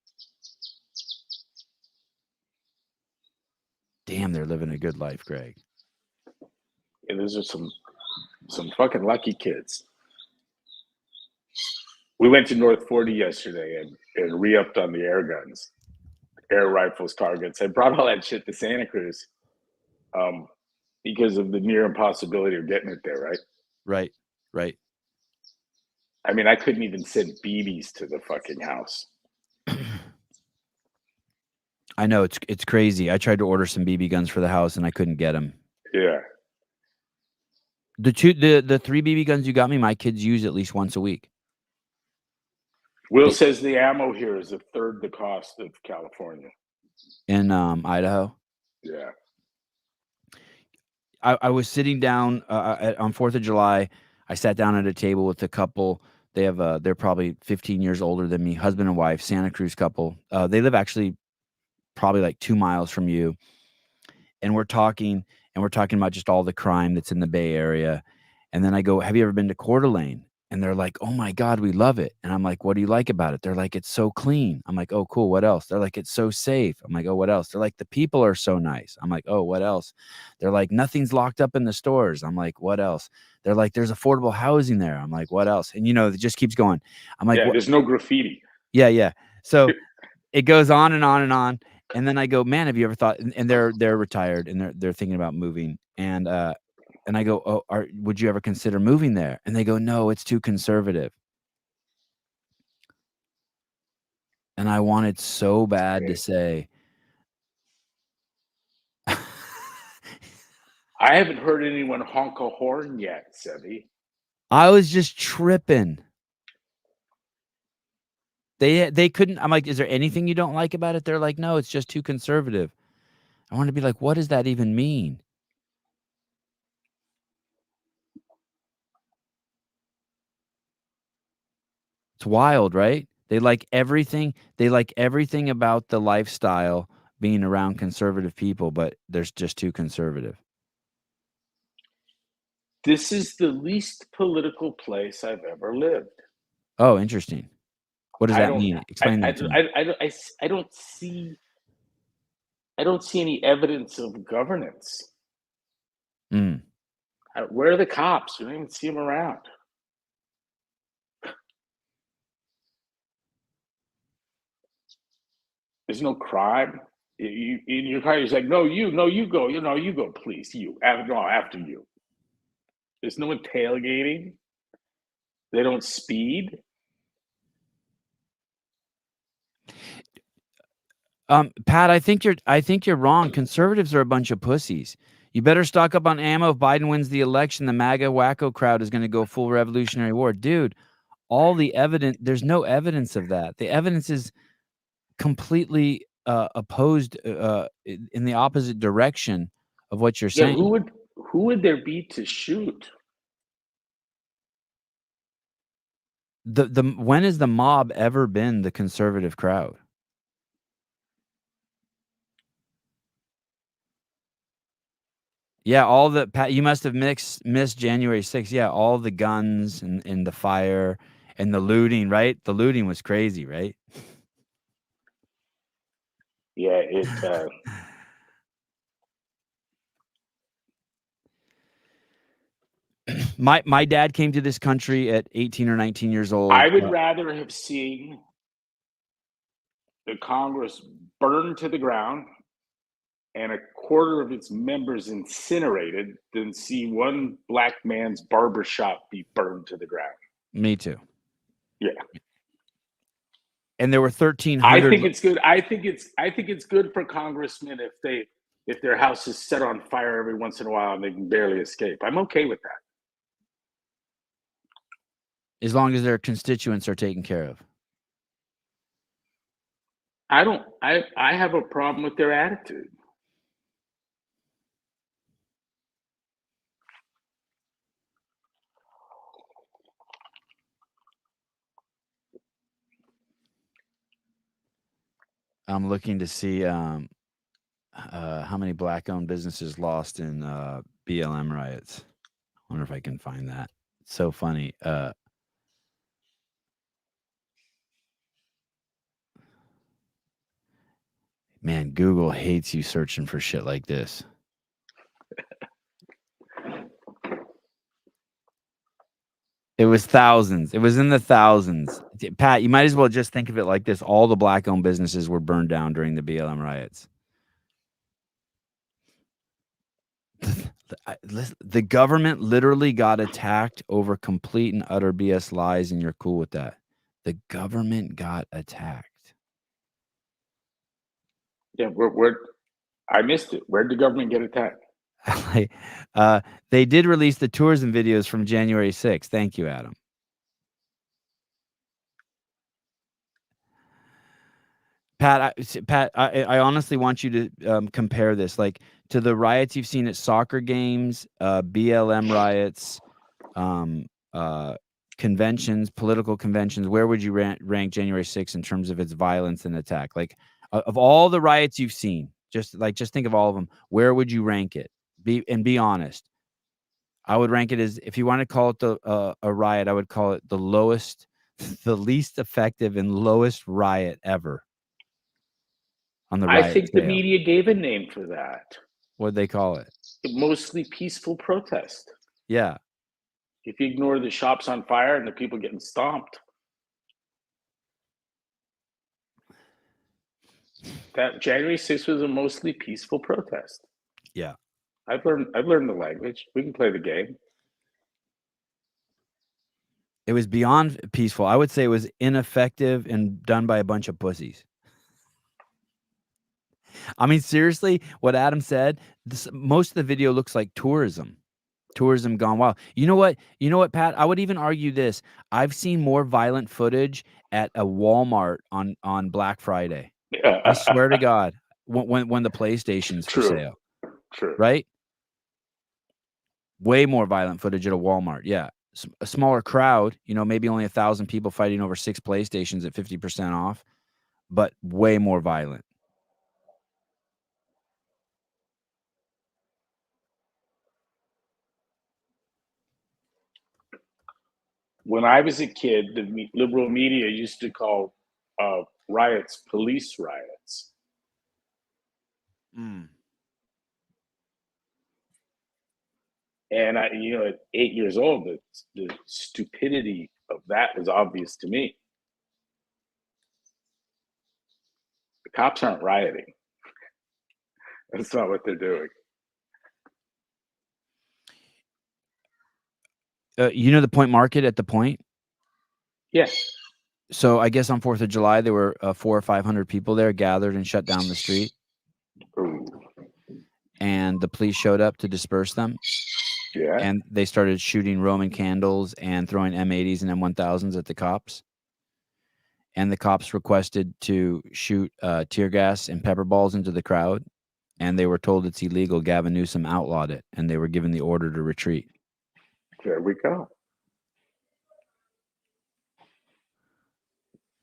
Damn, they're living a good life, Greg. And those are some fucking lucky kids. We went to North 40 yesterday and re-upped on the air guns, air rifles, targets. I brought all that shit to Santa Cruz because of the near impossibility of getting it there, right? Right. I mean, I couldn't even send BBs to the fucking house. I know, it's crazy. I tried to order some BB guns for the house, and I couldn't get them. Yeah. The 3 BB guns you got me, my kids use at least once a week. Will says the ammo here is a third the cost of California. In Idaho. Yeah. I was sitting down on 4th of July. I sat down at a table with a couple. They have they're probably 15 years older than me, husband and wife, Santa Cruz couple. They live actually probably like 2 miles from you. And we're talking about just all the crime that's in the Bay Area. And then I go, "Have you ever been to Coeur d'Alene?" And they're like, "Oh my God, we love it." And I'm like, "What do you like about it?" They're like, "It's so clean." I'm like, "Oh, cool. What else?" They're like, "It's so safe." I'm like, "Oh, what else?" They're like, "The people are so nice." I'm like, "Oh, what else?" They're like, "Nothing's locked up in the stores." I'm like, "What else?" They're like, "There's affordable housing there." I'm like, "What else?" And it just keeps going. I'm like, Yeah, "What?" there's no graffiti. Yeah, yeah. So it goes on and on and on. And then I go, "Man, have you ever thought?" And they're retired and they're thinking about moving. And I go, "Oh, would you ever consider moving there?" And they go, "No, it's too conservative." And I wanted so bad to Great. say, I haven't heard anyone honk a horn yet, Sevi. I was just tripping. They couldn't. I'm like, "Is there anything you don't like about it?" They're like, "No, it's just too conservative." I want to be like, "What does that even mean?" It's wild, right? They like everything. They like everything about the lifestyle being around conservative people, but there's just too conservative. This is the least political place I've ever lived. Oh, interesting. What does I that don't, mean? Explain that to me. I don't see any evidence of governance. Mm. Where are the cops? You don't even see them around. There's no crime. In your car, he's like, no, you go, you go, please, you, after you. There's no one tailgating. They don't speed. Pat, I think you're wrong. Conservatives are a bunch of pussies. You better stock up on ammo. If Biden wins the election, the MAGA wacko crowd is going to go full Revolutionary War. Dude, all the evidence, there's no evidence of that. The evidence is completely opposed in the opposite direction of what you're Yeah, saying. who would there be to shoot? When has the mob ever been the conservative crowd? Yeah, all the Pat, you must have missed January 6th. Yeah, all the guns and the fire and the looting, right? The looting was crazy, right? Yeah, My dad came to this country at 18 or 19 years old. I would rather have seen the Congress burned to the ground and a quarter of its members incinerated than see one black man's barbershop be burned to the ground. Me too. Yeah. And there were I 1,300. think it's good. I think it's good for congressmen if their house is set on fire every once in a while and they can barely escape. I'm okay with that. As long as their constituents are taken care of. I have a problem with their attitude. I'm looking to see how many black-owned businesses lost in BLM riots. I wonder if I can find that. It's so funny. Man, Google hates you searching for shit like this. It was thousands. It was in the thousands. Pat, you might as well just think of it like this. All the black-owned businesses were burned down during the BLM riots. The government literally got attacked over complete and utter BS lies, and you're cool with that. The government got attacked. Yeah, I missed it. Where'd the government get attacked? They did release the tourism videos from January 6th. Thank you, Adam. Pat, I honestly want you to compare this, like, to the riots you've seen at soccer games, BLM riots, conventions, political conventions. Where would you rank January 6th in terms of its violence and attack? Like, of all the riots you've seen, just think of all of them. Where would you rank it? Be honest. I would rank it as, if you want to call it a riot, I would call it the lowest, the least effective and lowest riot ever. On the I riot think the scale. media gave a name for that. What'd they call it? Mostly peaceful protest. Yeah. If you ignore the shops on fire and the people getting stomped, that January 6th was a mostly peaceful protest. Yeah. I've learned the language. We can play the game. It was beyond peaceful. I would say it was ineffective and done by a bunch of pussies. I mean, seriously, what Adam said, most of the video looks like tourism gone wild. You know what, Pat? I would even argue this. I've seen more violent footage at a Walmart on Black Friday. I swear to God, when the PlayStation's for sale. True. Right? Way more violent footage at a Walmart. Yeah. A smaller crowd, maybe only 1,000 people fighting over 6 PlayStations at 50% off, but way more violent. When I was a kid, the liberal media used to call riots police riots. Mm. And at 8 years old, the stupidity of that was obvious to me. The cops aren't rioting. That's not what they're doing. The Point Market at the Point? Yes. So I guess on 4th of July, there were 400 or 500 people there gathered and shut down the street. Ooh. And the police showed up to disperse them. Yeah. And they started shooting Roman candles and throwing M80s and M1000s at the cops. And the cops requested to shoot tear gas and pepper balls into the crowd. And they were told it's illegal. Gavin Newsom outlawed it. And they were given the order to retreat. There we go.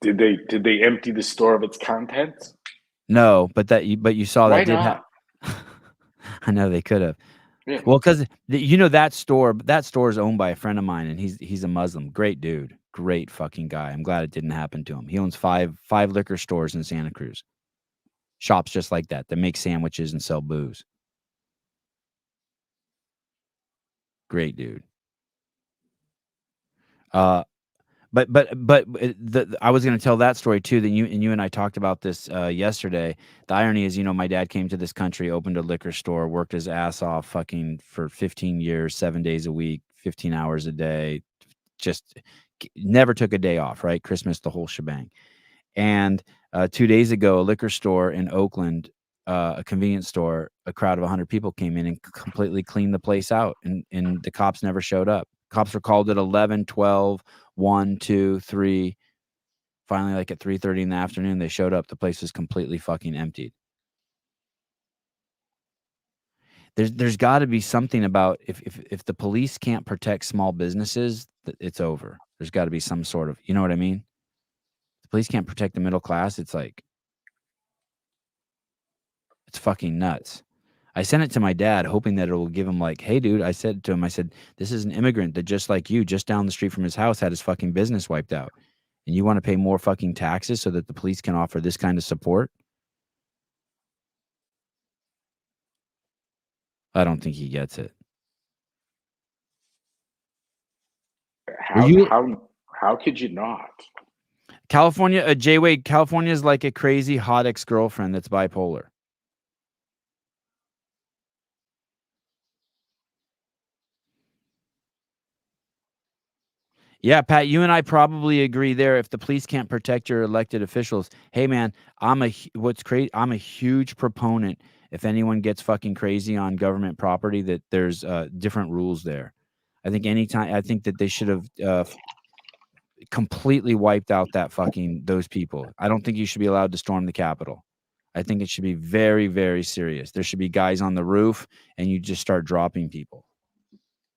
Did they empty the store of its contents? No, but you saw Why that did not? I know they could have. Yeah. Well, because that store is owned by a friend of mine, and he's a Muslim. Great dude, great fucking guy. I'm glad it didn't happen to him. He owns five liquor stores in Santa Cruz, shops just like that make sandwiches and sell booze. Great dude. But I was going to tell that story too. That you and I talked about this yesterday. The irony is, my dad came to this country, opened a liquor store, worked his ass off, fucking for 15 years, 7 days a week, 15 hours a day, just never took a day off. Right, Christmas, the whole shebang. And 2 days ago, a liquor store in Oakland, a convenience store, a crowd of 100 people came in and completely cleaned the place out, and the cops never showed up. Cops were called at 11, 12, 1, 2, 3. Finally, like at 3:30 in the afternoon, they showed up. The place was completely fucking emptied. There's got to be something about if the police can't protect small businesses, it's over. There's got to be some sort of, you know what I mean? The police can't protect the middle class. It's like, it's fucking nuts. I sent it to my dad, hoping that it will give him like, hey, dude, I said to him, this is an immigrant that just like you, just down the street from his house, had his fucking business wiped out. And you want to pay more fucking taxes so that the police can offer this kind of support? I don't think he gets it. How could you not? California, J-Wade, California is like a crazy hot ex-girlfriend that's bipolar. Yeah, Pat, you and I probably agree there. If the police can't protect your elected officials, hey man, I'm a huge proponent. If anyone gets fucking crazy on government property, that there's different rules there. I think that they should have completely wiped out those people. I don't think you should be allowed to storm the Capitol. I think it should be very, very serious. There should be guys on the roof, and you just start dropping people.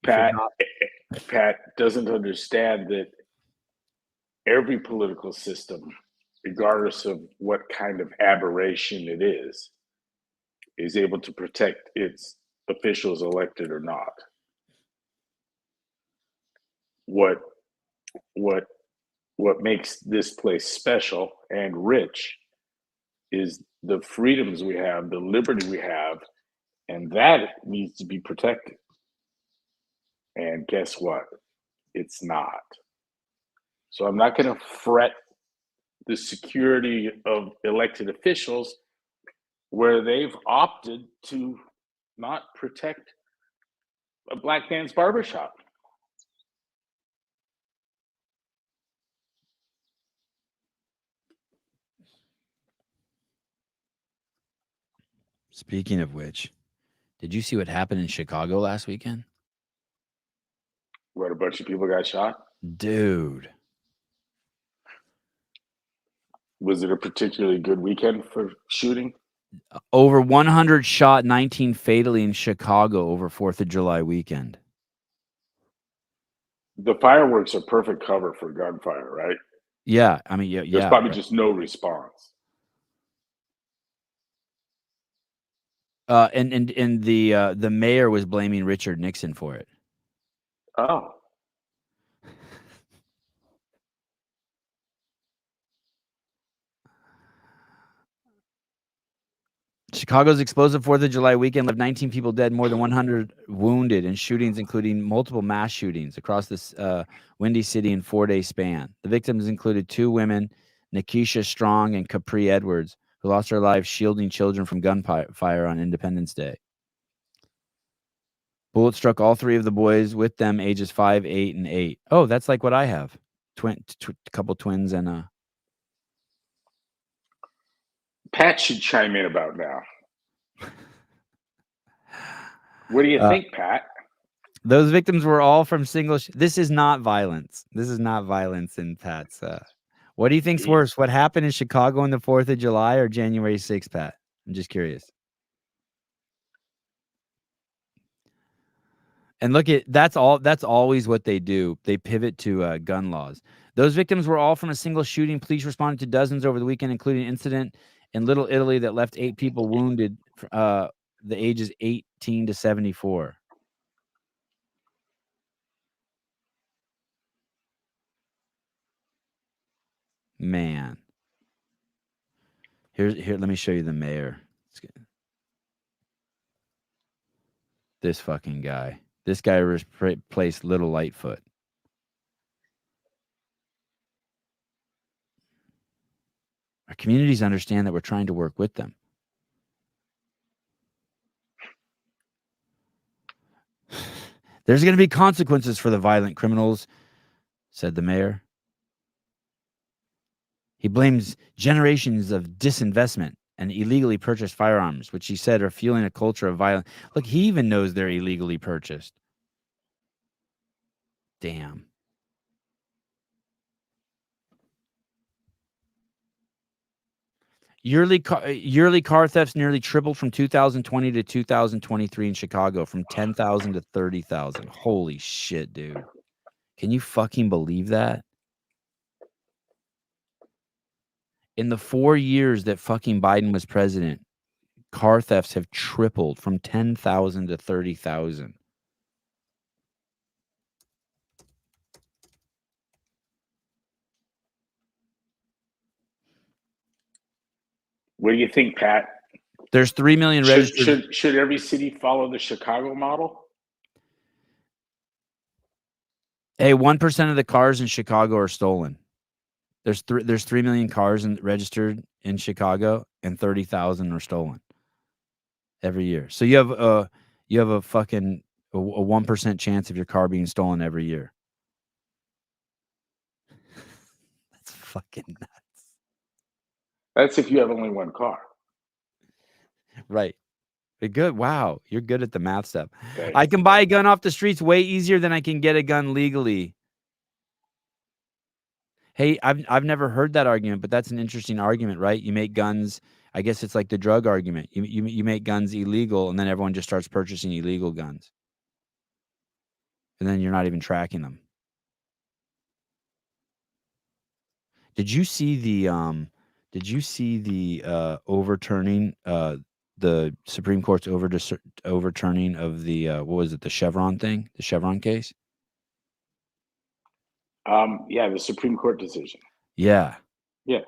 Pat doesn't understand that every political system, regardless of what kind of aberration it is able to protect its officials, elected or not. What makes this place special and rich is the freedoms we have, the liberty we have, and that needs to be protected. And guess what? It's not. So I'm not going to fret the security of elected officials where they've opted to not protect a black man's barbershop. Speaking of which, did you see what happened in Chicago last weekend? Where a bunch of people got shot? Dude. Was it a particularly good weekend for shooting? Over 100 shot, 19 fatally in Chicago over 4th of July weekend. The fireworks are perfect cover for gunfire, right? Yeah, I mean, yeah. There's probably just no response. And the mayor was blaming Richard Nixon for it. Oh. Chicago's explosive 4th of July weekend left 19 people dead, more than 100 wounded in shootings, including multiple mass shootings across this Windy City in 4-day span. The victims included 2 women, Nikisha Strong and Capri Edwards, who lost their lives shielding children from gunfire on Independence Day. Bullets struck all 3 of the boys, with them ages 5, 8, and 8. Oh, that's like what I have. Couple twins and Pat should chime in about now. What do you think, Pat? Those victims were all from single. This is not violence. This is not violence in Pat's. What do you think's worse? What happened in Chicago on the 4th of July or January 6th, Pat? I'm just curious. And look at that's always what they do. They pivot to gun laws. Those victims were all from a single shooting. Police responded to dozens over the weekend, including an incident in Little Italy that left 8 people wounded, the ages 18 to 74. Man. Here, let me show you the mayor. This fucking guy. This guy replaced Little Lightfoot. Our communities understand that we're trying to work with them. There's going to be consequences for the violent criminals, said the mayor. He blames generations of disinvestment and illegally purchased firearms, which he said are fueling a culture of violence. Look, he even knows they're illegally purchased. Damn. Yearly car thefts nearly tripled from 2020 to 2023 in Chicago, from 10,000 to 30,000. Holy shit, dude. Can you fucking believe that? In the 4 years that fucking Biden was president, car thefts have tripled from 10,000 to 30,000. What do you think, Pat? There's 3 million registered. Should every city follow the Chicago model? Hey, 1% of the cars in Chicago are stolen. There's 3 million cars registered in Chicago, and 30,000 are stolen every year. So you have a fucking a 1% chance of your car being stolen every year. That's fucking nuts. That's if you have only one car. Right. Good. Wow. You're good at the math stuff. Thanks. I can buy a gun off the streets way easier than I can get a gun legally. Hey, I've never heard that argument, but that's an interesting argument, right? You make guns. I guess it's like the drug argument. You make guns illegal, and then everyone just starts purchasing illegal guns, and then you're not even tracking them. Did you see the overturning the Supreme Court's overturning of the what was it, the Chevron thing, the Chevron case? Yeah, the Supreme Court decision. Yeah. Yeah.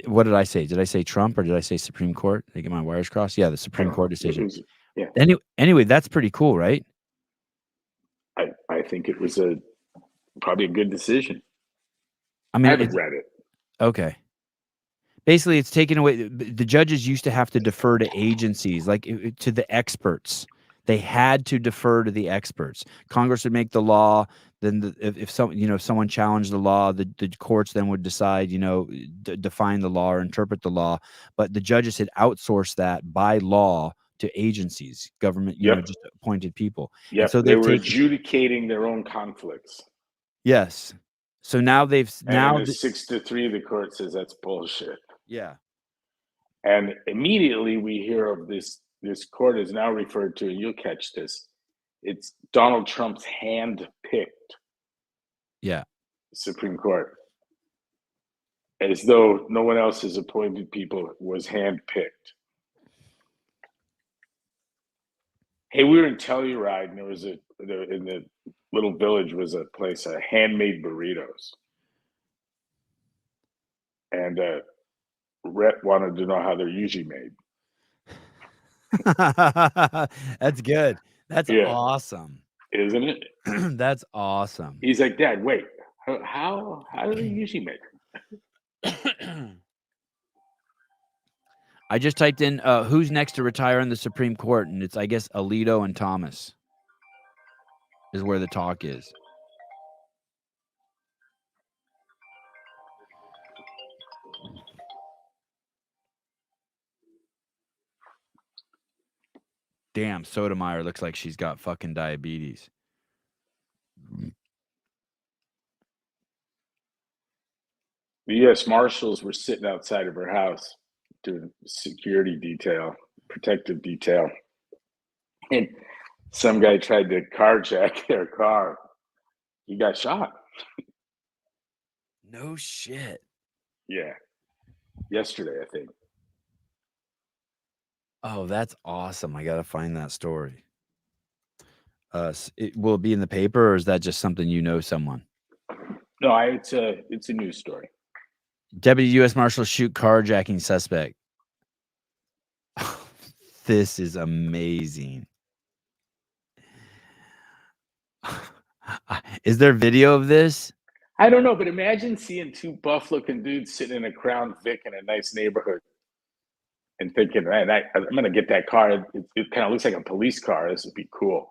What did I say? Did I say Trump or did I say Supreme Court? Did I get my wires crossed? Yeah, the Supreme Court decision. Yeah. Anyway, that's pretty cool, right? I think it was probably a good decision. I mean, I haven't read it. Okay. Basically, it's taken away. The judges used to have to defer to agencies, like to the experts. They had to defer to the experts. Congress would make the law. Then, if someone challenged the law, the courts then would decide, define the law or interpret the law. But the judges had outsourced that by law to agencies, government, just appointed people. Yeah, and so they were adjudicating their own conflicts. Yes. So now they've and it's 6-3. The court says that's bullshit. Yeah. And immediately we hear of this court is now referred to, and you'll catch this. It's Donald Trump's hand-picked. Yeah. Supreme Court. As though no one else's appointed people was hand-picked. Hey, we were in Telluride, and there was in the little village was a place, handmade burritos. And Rhett wanted to know how they're usually made. That's good. That's awesome. Isn't it? That's awesome. He's like, Dad, wait, how do they usually make them? I just typed in who's next to retire in the Supreme Court, and it's, I guess, Alito and Thomas is where the talk is. Damn, Sotomayor looks like she's got fucking diabetes. The U.S. Marshals were sitting outside of her house doing security detail, protective detail. And some guy tried to carjack their car. He got shot. No shit. Yeah. Yesterday, I think. Oh, that's awesome. I got to find that story. Will it be in the paper, or is that just something someone? No, it's a news story. Deputy U.S. Marshal shoot carjacking suspect. This is amazing. Is there video of this? I don't know, but imagine seeing two buff-looking dudes sitting in a Crown Vic in a nice neighborhood and thinking, man, I'm going to get that car. It kind of looks like a police car. This would be cool.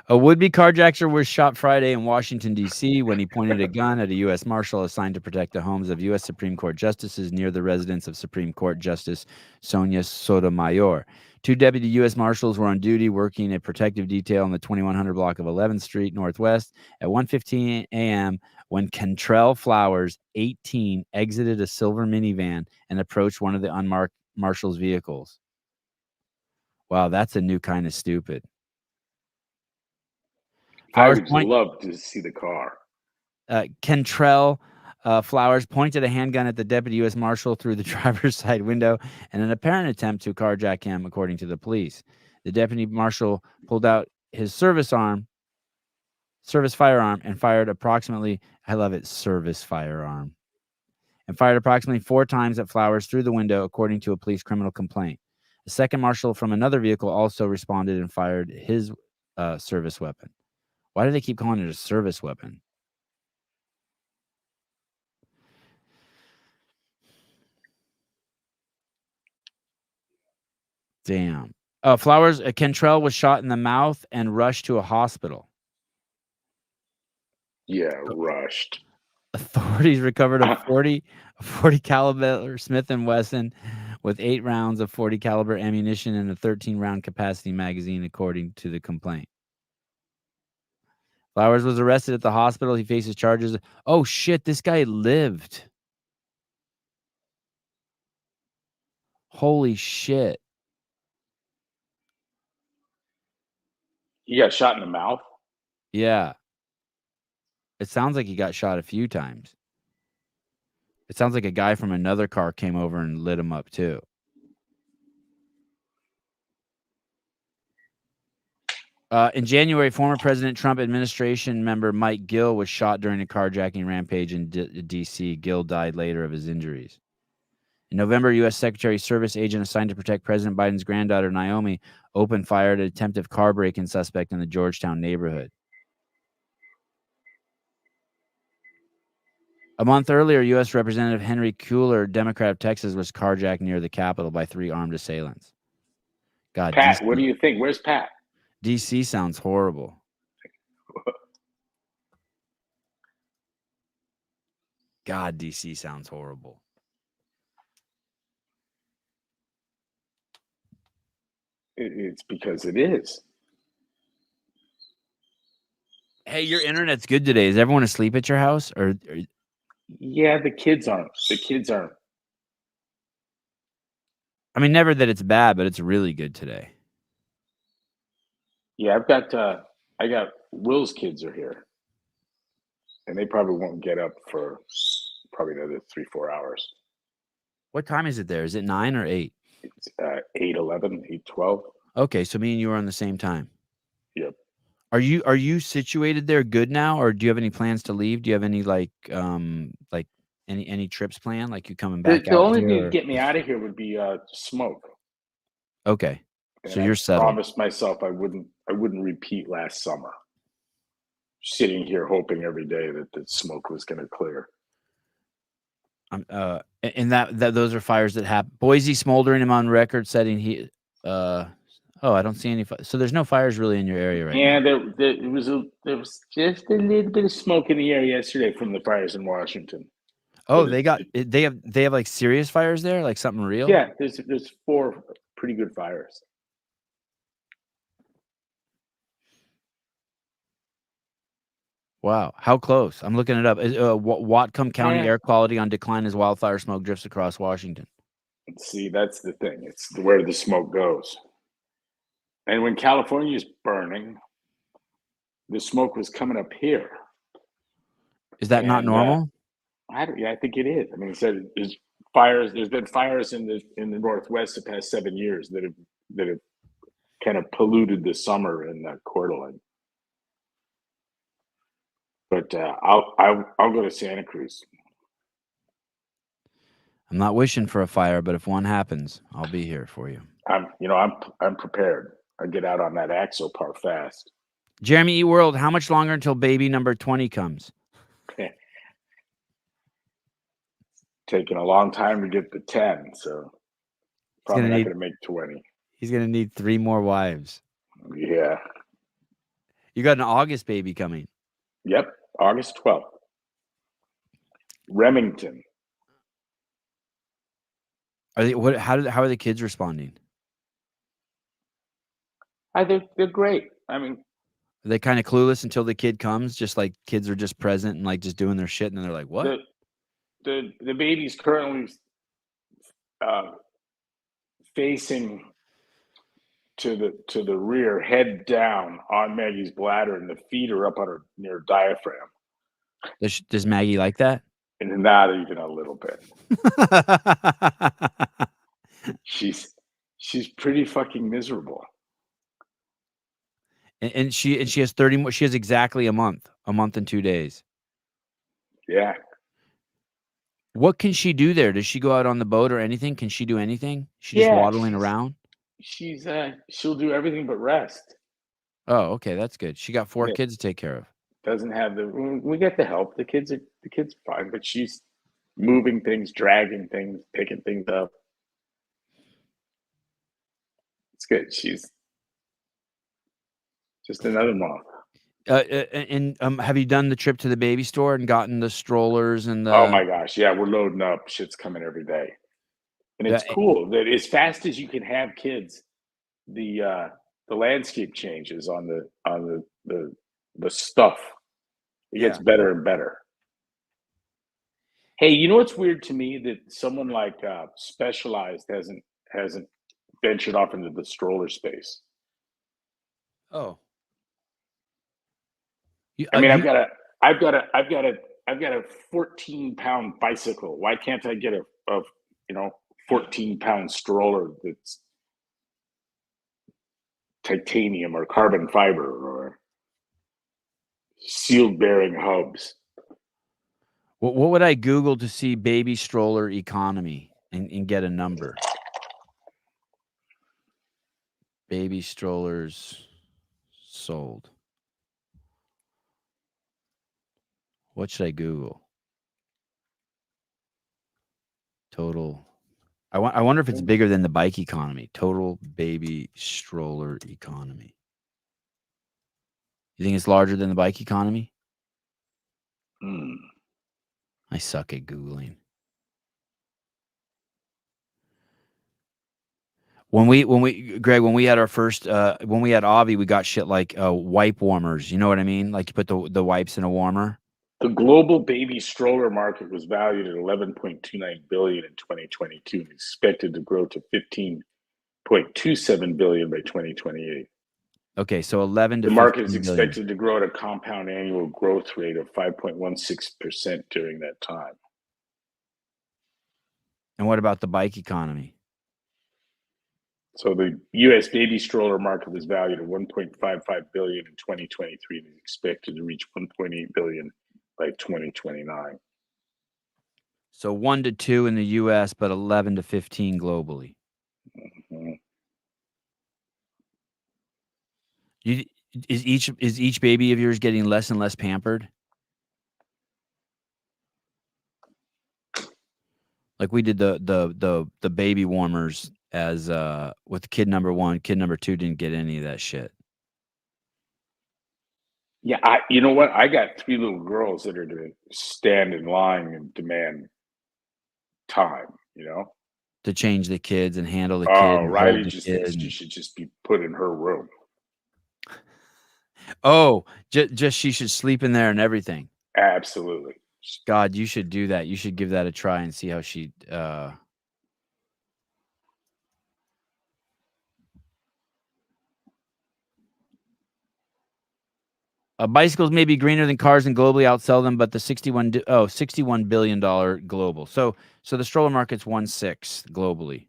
A would-be carjacker was shot Friday in Washington, D.C. when he pointed a gun at a U.S. Marshal assigned to protect the homes of U.S. Supreme Court justices near the residence of Supreme Court Justice Sonia Sotomayor. Two deputy U.S. Marshals were on duty working a protective detail on the 2100 block of 11th Street Northwest at 1:15 a.m. when Cantrell Flowers, 18, exited a silver minivan and approached one of the unmarked Marshals' vehicles. Wow, that's a new kind of stupid. Flowers I would love to see the car. Cantrell Flowers pointed a handgun at the deputy U.S. Marshal through the driver's side window in an apparent attempt to carjack him, according to the police. The deputy marshal pulled out his service firearm, and fired approximately, I love it, service firearm, and fired approximately 4 times at Flowers through the window, according to a police criminal complaint. The second marshal from another vehicle also responded and fired his service weapon. Why do they keep calling it a service weapon? Damn. Flowers, Cantrell was shot in the mouth and rushed to a hospital. Yeah, rushed. Authorities recovered a 40 caliber Smith & Wesson with 8 rounds of 40 caliber ammunition and a 13-round capacity magazine, according to the complaint. Flowers was arrested at the hospital. He faces charges. Oh, shit. This guy lived. Holy shit. He got shot in the mouth. Yeah. It sounds like he got shot a few times. It sounds like a guy from another car came over and lit him up too. In January, former President Trump administration member Mike Gill was shot during a carjacking rampage in D.C. Gill died later of his injuries. In November, U.S. Secretary Service agent assigned to protect President Biden's granddaughter, Naomi, opened fire at an attempted car break-in suspect in the Georgetown neighborhood. A month earlier, U.S. Representative Henry Cuellar, Democrat of Texas, was carjacked near the Capitol by 3 armed assailants. God, Pat, DC, what do you think? Where's Pat? DC sounds horrible. God, DC sounds horrible. It's because it is. Hey, your internet's good today. Is everyone asleep at your house? Or Yeah, the kids aren't. The kids aren't. I mean, never that it's bad, but it's really good today. Yeah, I got Will's kids are here, and they probably won't get up for probably another 3-4 hours. What time is it there? Is it 9 or 8? It's 8:11, 8:12. Okay, so me and you are on the same time. Yep. Are you situated there good now, or do you have any plans to leave? Do you have any like any trips planned? Like you coming back The out only here? thing to get me out of here would be smoke. Okay, And so I you're settled. promised myself I wouldn't repeat last summer. Sitting here hoping every day that the smoke was going to clear. And that those are fires that happen. Boise smoldering him on record, setting he. Oh, I don't see any. So there's no fires really in your area right Yeah, now. there was just a little bit of smoke in the air yesterday from the fires in Washington. Oh, But they have like serious fires there, like something real. yeah, there's 4 pretty good fires. Wow, how close? I'm looking it up. Whatcom County Yeah. air quality on decline as wildfire smoke drifts across Washington. See, that's the thing. It's where the smoke goes. And when California is burning, the smoke was coming up here. Is that not And, normal? I think it is. I mean, there's fires. There's been fires in the Northwest the past 7 years that have kind of polluted the summer in Coeur d'Alene. But I'll go to Santa Cruz. I'm not wishing for a fire, but if one happens, I'll be here for you. I'm prepared. I get out on that Axopar fast. Jeremy E. World, how much longer until baby number 20 comes? Taking a long time to get the 10, so probably not going to make 20. He's gonna need 3 more wives. Yeah. You got an August baby coming. Yep. August 12th. Remington. Are they how are the kids responding? They're great. I mean, Are they kind of clueless until the kid comes? Just like kids are just present and like just doing their shit, and then they're like, "What?" The baby's currently facing to the rear, head down on Maggie's bladder, and the feet are up on her near her diaphragm. Does Maggie like that? And not even a little bit. She's pretty fucking miserable. And she has 30 more. She has exactly a month and 2 days. Yeah. What can she do there? Does she go out on the boat or anything? Can she do anything? She's just waddling around. She'll do everything but rest. Oh, okay, that's good. She got 4 kids to take care of. Doesn't have we get the help. The kids are fine, but she's moving things, dragging things, picking things up. It's good. She's just another mom. And have you done the trip to the baby store and gotten the strollers and the? Oh my gosh, yeah, we're loading up. Shit's coming every day, and it's cool that as fast as you can have kids, the landscape changes on the the stuff. It gets better and better. Hey, you know what's weird to me that someone like Specialized hasn't ventured off into the stroller space. Oh. I mean, I've got a 14-pound bicycle. Why can't I get a 14-pound stroller that's titanium or carbon fiber or sealed bearing hubs? What would I Google to see baby stroller economy and get a number? Baby strollers sold. What should I Google? Total. I wonder if it's bigger than the bike economy. Total baby stroller economy. You think it's larger than the bike economy? I suck at Googling. When we had our first, when we had Avi, we got shit like wipe warmers. You know what I mean? Like you put the wipes in a warmer. The global baby stroller market was valued at $11.29 billion in 2022 and expected to grow to $15.27 billion by 2028. Okay, so 11 to the market is 15 billion. expected to grow at a compound annual growth rate of 5.16% during that time. And what about the bike economy? So the U.S. baby stroller market was valued at $1.55 billion in 2023 and is expected to reach $1.8 billion by 2029. So 1 to 2 in the U.S., but 11 to 15 globally. Mm-hmm. Is each baby of yours getting less and less pampered? Like we did the baby warmers as with kid number 1, kid number 2 didn't get any of that shit. Yeah, you know what? I got 3 little girls that are going to stand in line and demand time, to change the kids and handle the kid. Oh, and Riley hold the just kid thinks she should just be put in her room. Oh, just she should sleep in there and everything. Absolutely. God, you should do that. You should give that a try and see how she. Bicycles may be greener than cars and globally outsell them, but the $61 billion global. So the stroller market's 1/6 globally.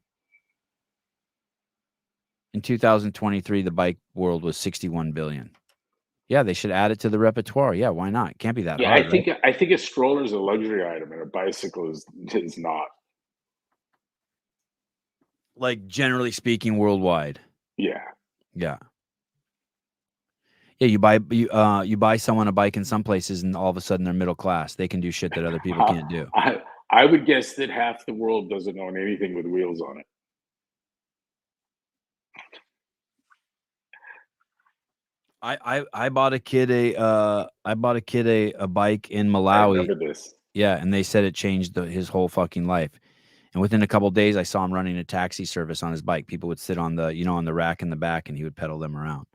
In 2023, the bike world was 61 billion. Yeah, they should add it to the repertoire. Yeah, why not? It can't be that hard. I think a stroller is a luxury item and a bicycle is not. Like generally speaking, worldwide. Yeah. Yeah. Yeah, you buy someone a bike in some places, and all of a sudden they're middle class. They can do shit that other people can't do. I would guess that half the world doesn't own anything with wheels on it. I bought a kid a bike in Malawi. I remember this. Yeah, and they said it changed his whole fucking life. And within a couple of days, I saw him running a taxi service on his bike. People would sit on the on the rack in the back, and he would pedal them around.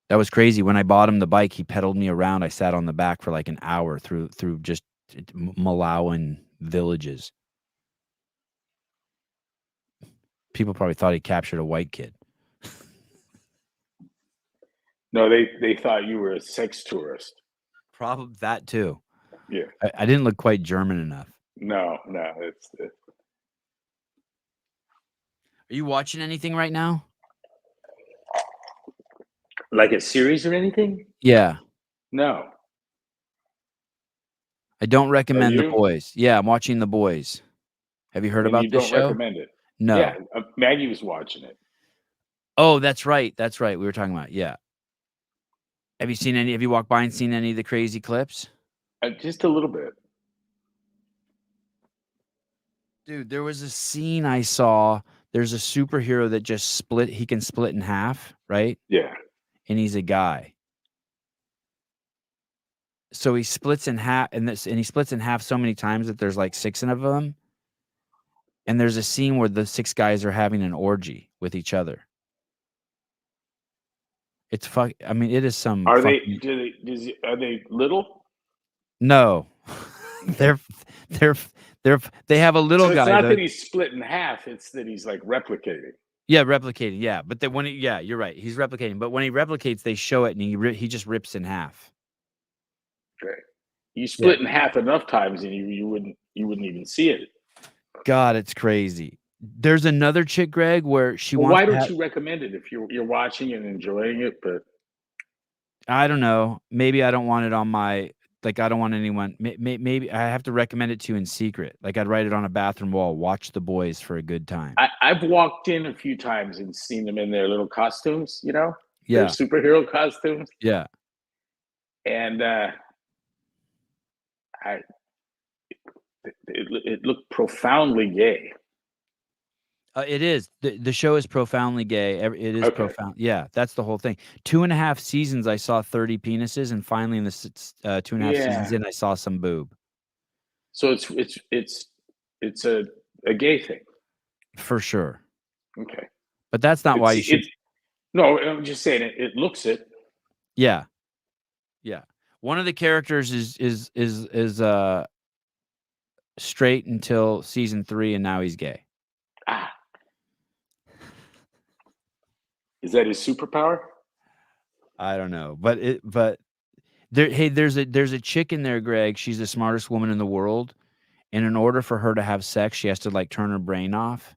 That was crazy. When I bought him the bike, he pedaled me around. I sat on the back for like an hour through just Malawian villages. People probably thought he captured a white kid. No, they thought you were a sex tourist. Probably that too. Yeah. I didn't look quite German enough. No. Are you watching anything right now? Like a series or anything? Yeah. No. I don't recommend The Boys. Yeah, I'm watching The Boys. Have you heard about this show? You don't recommend it? No. Yeah, Maggie was watching it. Oh, that's right. That's right. We were talking about it. Yeah. Have you walked by and seen any of the crazy clips? Just a little bit. Dude, there was a scene I saw. There's a superhero that just he can split in half, right? Yeah. And he's a guy. So he splits in half, and he splits in half so many times that there's like 6 of them. And there's a scene where the 6 guys are having an orgy with each other. It's fuck. I mean, it is some. Are fucking, are they little? No, Okay. they're they have a little So it's guy not though. that he's split in half; it's that he's like replicating. Yeah, replicating. Yeah, but then yeah, you're right. He's replicating, but when he replicates, they show it, and he just rips in half. Okay. You split in half enough times, and you wouldn't even see it. God, it's crazy. There's another chick, Greg, where she Well, wants why to don't have. you recommend it if you're watching and enjoying it? But I don't know. Maybe I don't want it on my. Like, I don't want anyone. Maybe I have to recommend it to you in secret. Like, I'd write it on a bathroom wall. Watch The Boys for a good time. I've walked in a few times and seen them in their little costumes. You know, their Yeah, superhero costumes, yeah. and it looked profoundly gay. It is. The show is profoundly gay. It is Okay. profound. Yeah, that's the whole thing. 2.5 seasons, I saw 30 penises, and finally in the 2.5 seasons Yeah. in, I saw some boob. So it's a gay thing. For sure. Okay. But that's not why you should. No, I'm just saying it looks it. Yeah. Yeah. One of the characters is straight until season 3, and now he's gay. Ah. Is that his superpower? I don't know. But there's a chick in there, Greg. She's the smartest woman in the world. And in order for her to have sex, she has to like turn her brain off.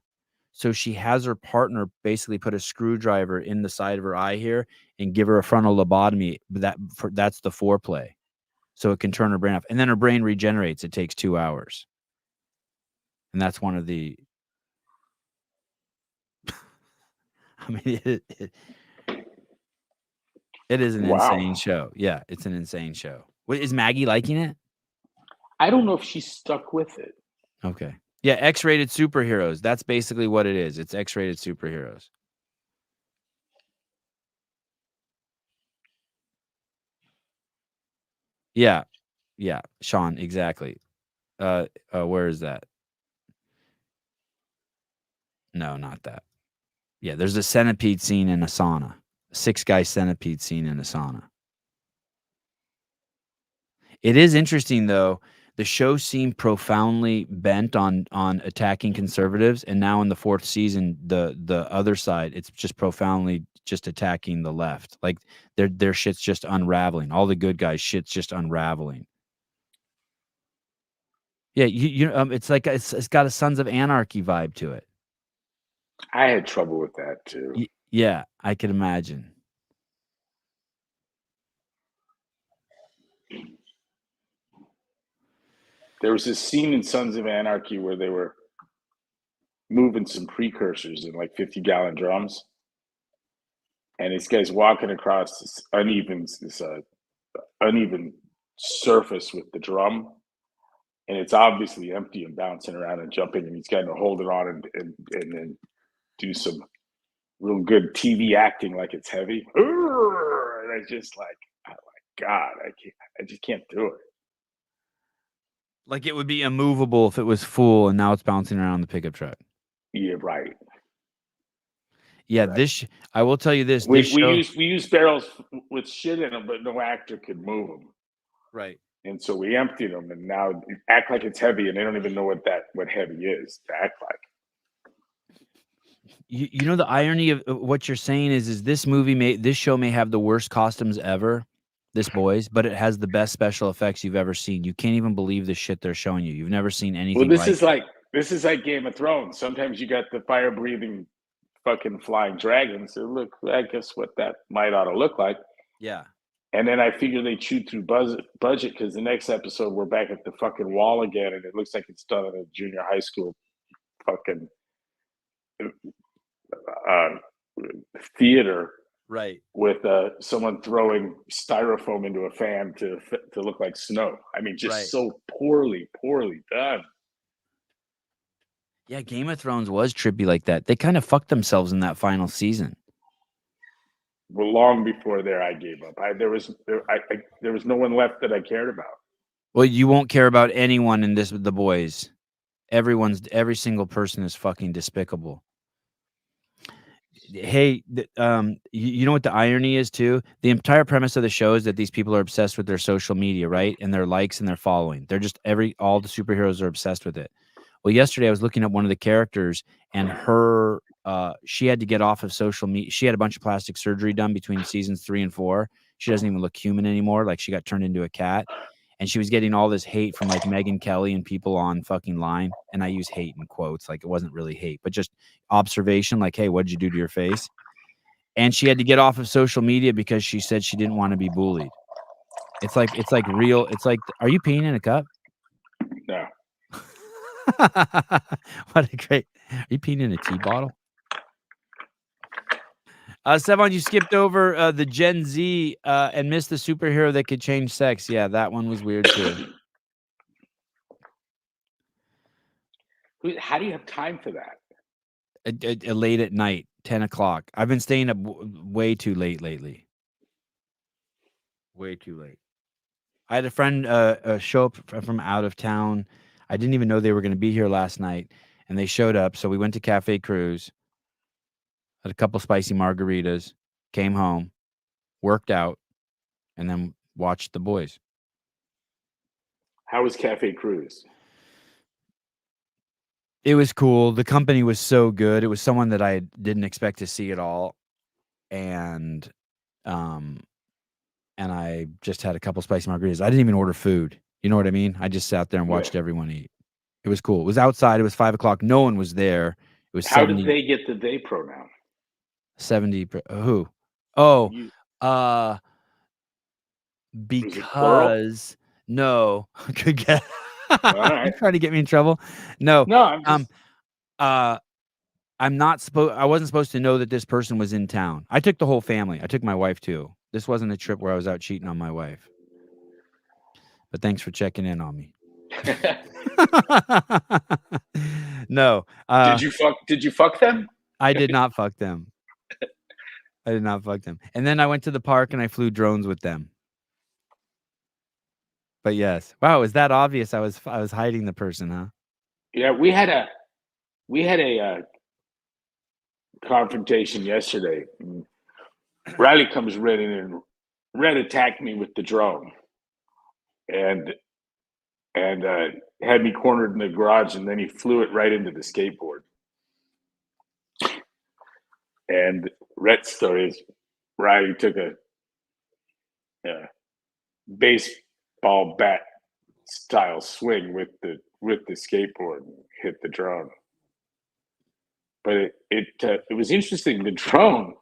So she has her partner basically put a screwdriver in the side of her eye here and give her a frontal lobotomy. But that's the foreplay. So it can turn her brain off. And then her brain regenerates. It takes 2 hours. And that's one of the. I mean, it is an insane show. Yeah, it's an insane show. Is Maggie liking it? I don't know if she's stuck with it. Okay. Yeah, X-rated superheroes. That's basically what it is. It's X-rated superheroes. Yeah. Yeah, Sean, exactly. Where is that? No, not that. Yeah, there's a centipede scene in a sauna. 6-guy centipede scene in a sauna. It is interesting though. The show seemed profoundly bent on attacking conservatives, and now in the 4th season, the other side, it's just profoundly just attacking the left. Like their shit's just unraveling. All the good guys' shit's just unraveling. Yeah, it's like it's got a Sons of Anarchy vibe to it. I had trouble with that too. Yeah, I can imagine. There was this scene in Sons of Anarchy where they were moving some precursors in like 50-gallon drums, and this guy's walking across this uneven surface with the drum, and it's obviously empty and bouncing around and jumping, and he's got to hold it on and then do some real good TV acting like it's heavy. And I just like, oh my God, I just can't do it. Like it would be immovable if it was full, and now it's bouncing around the pickup truck. Yeah, right. Yeah, right. I will tell you this. We use barrels with shit in them, but no actor could move them. Right. And so we emptied them, and now act like it's heavy, and they don't even know what heavy is to act like. You know the irony of what you're saying is this show may have the worst costumes ever, this Boys, but it has the best special effects you've ever seen. You can't even believe the shit they're showing you. You've never seen anything. Well, this is like Game of Thrones. Sometimes you got the fire breathing fucking flying dragons. So look, I guess what that might ought to look like. Yeah. And then I figure they chewed through budget because the next episode we're back at the fucking wall again, and it looks like it's done in a junior high school fucking theater, right? With someone throwing styrofoam into a fan to look like snow. I mean, just so poorly done. Yeah, Game of Thrones was trippy like that. They kind of fucked themselves in that final season. Well, long before there, I gave up. There was no one left that I cared about. Well, you won't care about anyone in this with the Boys. Every single person is fucking despicable. Hey, you know what the irony is too? The entire premise of the show is that these people are obsessed with their social media, right? And their likes and their following. They're just all the superheroes are obsessed with it. Well, yesterday I was looking at one of the characters, and she had to get off of social media. She had a bunch of plastic surgery done between seasons 3 and 4. She doesn't even look human anymore. Like, she got turned into a cat. And she was getting all this hate from like Megyn Kelly and people on fucking line. And I use hate in quotes, like it wasn't really hate, but just observation, like, hey, what did you do to your face? And she had to get off of social media because she said she didn't want to be bullied. It's like real. It's like, are you peeing in a cup? No. What a great. Are you peeing in a tea bottle? Sevon, you skipped over the Gen Z and missed the superhero that could change sex. Yeah, that one was weird too. How do you have time for that? Late at night, 10 o'clock. I've been staying up way too late lately. Way too late. I had a friend show up from out of town. I didn't even know they were going to be here last night, and they showed up. So we went to Cafe Cruz, had a couple spicy margaritas, came home, worked out, and then watched the boys. How was Cafe Cruz? It was cool. The company was so good. It was someone that I didn't expect to see at all, and I just had a couple spicy margaritas. I didn't even order food. You know what I mean? I just sat there and watched everyone eat. It was cool. It was outside. It was 5 o'clock. No one was there. It was How 70. did they get the they pronoun? 70. Who? Oh, You, because no. Good guess. right. You trying to get me in trouble? No. No, I'm just, I'm not supposed. I wasn't supposed to know that this person was in town. I took the whole family. I took my wife too. This wasn't a trip where I was out cheating on my wife. But thanks for checking in on me. No. Did you fuck them? I did not fuck them. I did not fuck them. And then I went to the park and I flew drones with them. But yes. Wow, is that obvious? I was hiding the person, huh? Yeah, we had a confrontation yesterday. Riley comes running and Red attacked me with the drone. And had me cornered in the garage, and then he flew it right into the skateboard. And Rhett's story is Riley took a baseball bat style swing with the skateboard and hit the drone. But it was interesting. The drone.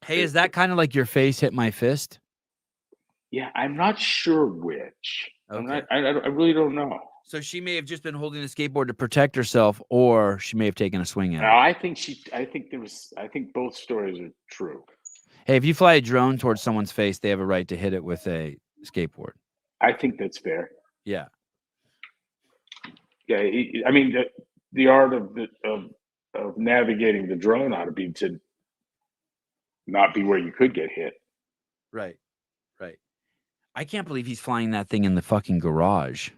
Hey, is that kind of like your face hit my fist? Yeah, I'm not sure which. Okay. I really don't know. So she may have just been holding the skateboard to protect herself, or she may have taken a swing at it. I think both stories are true. Hey, if you fly a drone towards someone's face, they have a right to hit it with a skateboard. I think that's fair. Yeah. Yeah, I mean, the art of navigating the drone ought to be to not be where you could get hit. Right. I can't believe he's flying that thing in the fucking garage.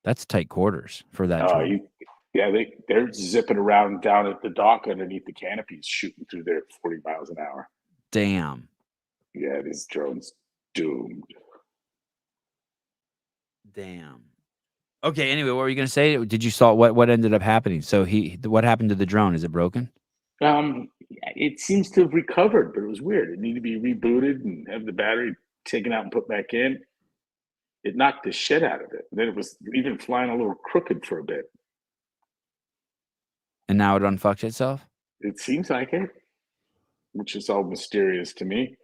That's tight quarters for that drone. They're zipping around down at the dock underneath the canopies, shooting through there at 40 miles an hour. Damn. Yeah, this drone's doomed. Damn. Okay, anyway, what were you going to say? Did you saw what ended up happening? So what happened to the drone? Is it broken? It seems to have recovered, but it was weird. It needed to be rebooted and have the battery taken out and put back in. It knocked the shit out of it. Then it was even flying a little crooked for a bit. And now it unfucked itself? It seems like it, which is all mysterious to me.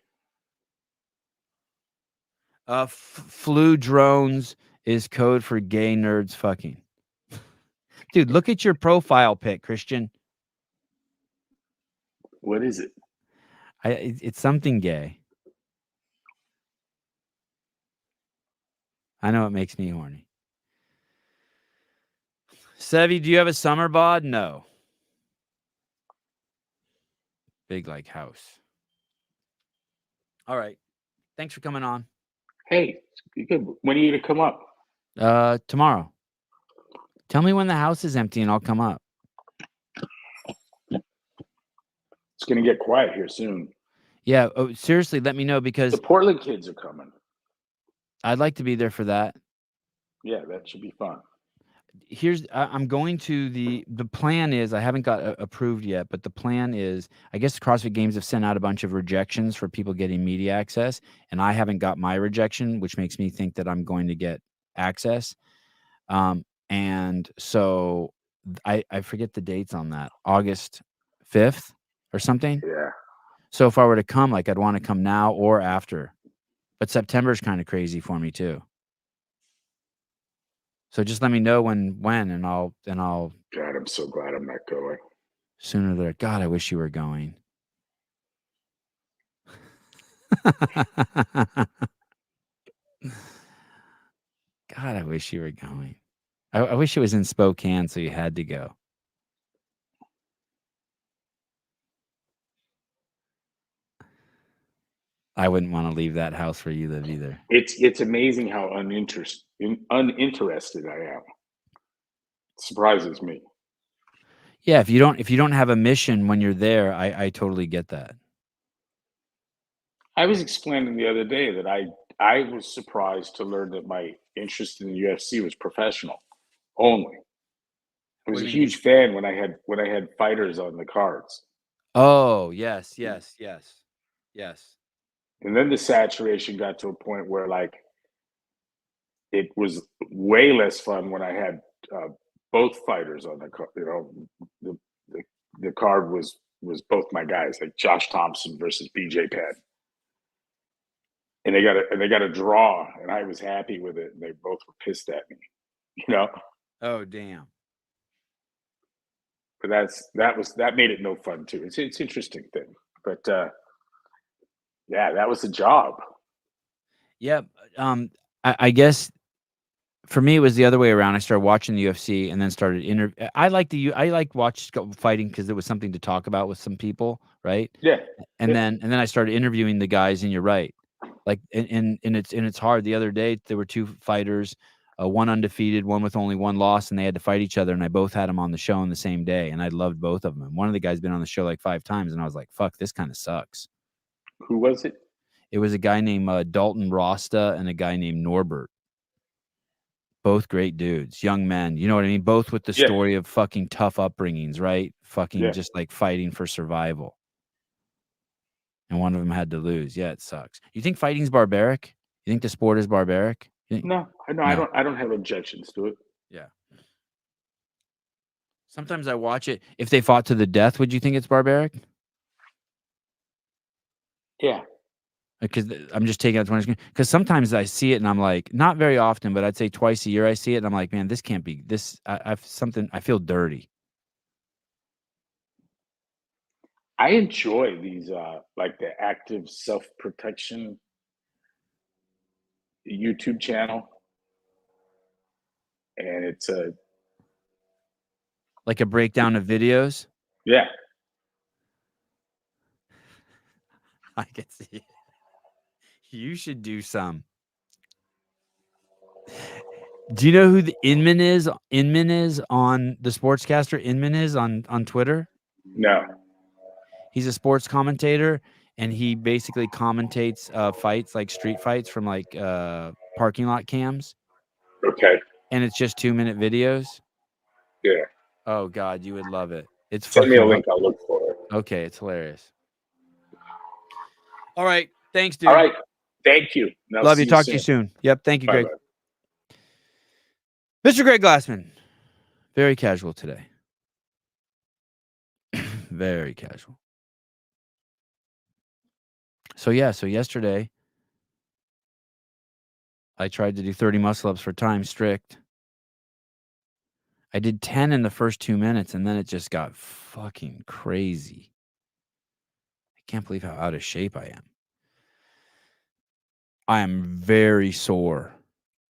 Flew drones is code for gay nerds fucking. Dude, look at your profile pic, Christian. What is it? It's something gay. I know it makes me horny. Sevy, do you have a summer bod? No. Big like house. All right. Thanks for coming on. Hey, good. When are you going to come up? Tomorrow. Tell me when the house is empty and I'll come up. going to get quiet here soon. Yeah. Oh, seriously, let me know The because Portland kids are coming. I'd like to be there for that. Yeah, that should be fun. I'm going to the plan is I haven't got approved yet, but the plan is I guess the CrossFit Games have sent out a bunch of rejections for people getting media access, and I haven't got my rejection, which makes me think that I'm going to get access. And so I forget the dates on that, August 5th or something. Yeah. So if I were to come, like I'd want to come now or after, but September is kind of crazy for me too. So just let me know when, and I'll God, I'm so glad I'm not going. sooner than God, I wish you were going. God, I wish you were going. I wish it was in Spokane, so you had to go. I wouldn't want to leave that house where you live either. It's amazing how uninterested I am. It surprises me. Yeah, if you don't have a mission when you're there, I totally get that. I was explaining the other day that I was surprised to learn that my interest in the UFC was professional only. I was What a do you mean? huge fan when I had fighters on the cards. Oh, yes. And then the saturation got to a point where like it was way less fun when I had both fighters on the card. You know, the card was both my guys, like Josh Thompson versus BJ Penn. And they got a draw, and I was happy with it, and they both were pissed at me, you know. Oh, damn. But that made it no fun too. It's an interesting thing, but yeah, that was the job. Yeah. I guess for me it was the other way around. I started watching the UFC and then started I like watch fighting because it was something to talk about with some people, right? Yeah, And yeah. then I started interviewing the guys, and you're right. Like and it's hard. The other day there were two fighters, one undefeated, one with only one loss, and they had to fight each other, and I both had them on the show on the same day, and I loved both of them. And one of the guys been on the show like 5 times, and I was like, fuck, this kind of sucks. Who was it? It was a guy named Dalton Rosta and a guy named Norbert. Both great dudes, young men. You know what I mean? Both with the Yeah, story of fucking tough upbringings, right? Fucking yeah. just like fighting for survival. And one of them had to lose. Yeah, it sucks. You think fighting's barbaric? You think the sport is barbaric? No, No. I don't have objections to it. Yeah. Sometimes I watch it. If they fought to the death, would you think it's barbaric? Yeah. Because I'm just taking out 20 screen. Because sometimes I see it and I'm like, not very often, but I'd say twice a year I see it and I'm like, man, this can't be this. I feel dirty. I enjoy these like the active self-protection YouTube channel. And it's Like a breakdown of videos. yeah. I can see it. You should do some. Do you know who the Inman is? Inman is on the sportscaster. Inman is on Twitter. No. He's a sports commentator, and he basically commentates fights like street fights from like parking lot cams, Okay. and it's just 2-minute videos. Yeah. Oh God, you would love it. It's Send me a fucking link. I'll look for it. okay. It's hilarious. All right, thanks, dude. All right. Thank you. And I'll Love see you. Talk to you soon. Yep. Thank you, Greg. Bye-bye. Mr. Greg Glassman. Very casual today. Very casual. So yesterday I tried to do 30 muscle ups for time strict. I did 10 in the first 2 minutes, and then it just got fucking crazy. I can't believe how out of shape I am. I am very sore.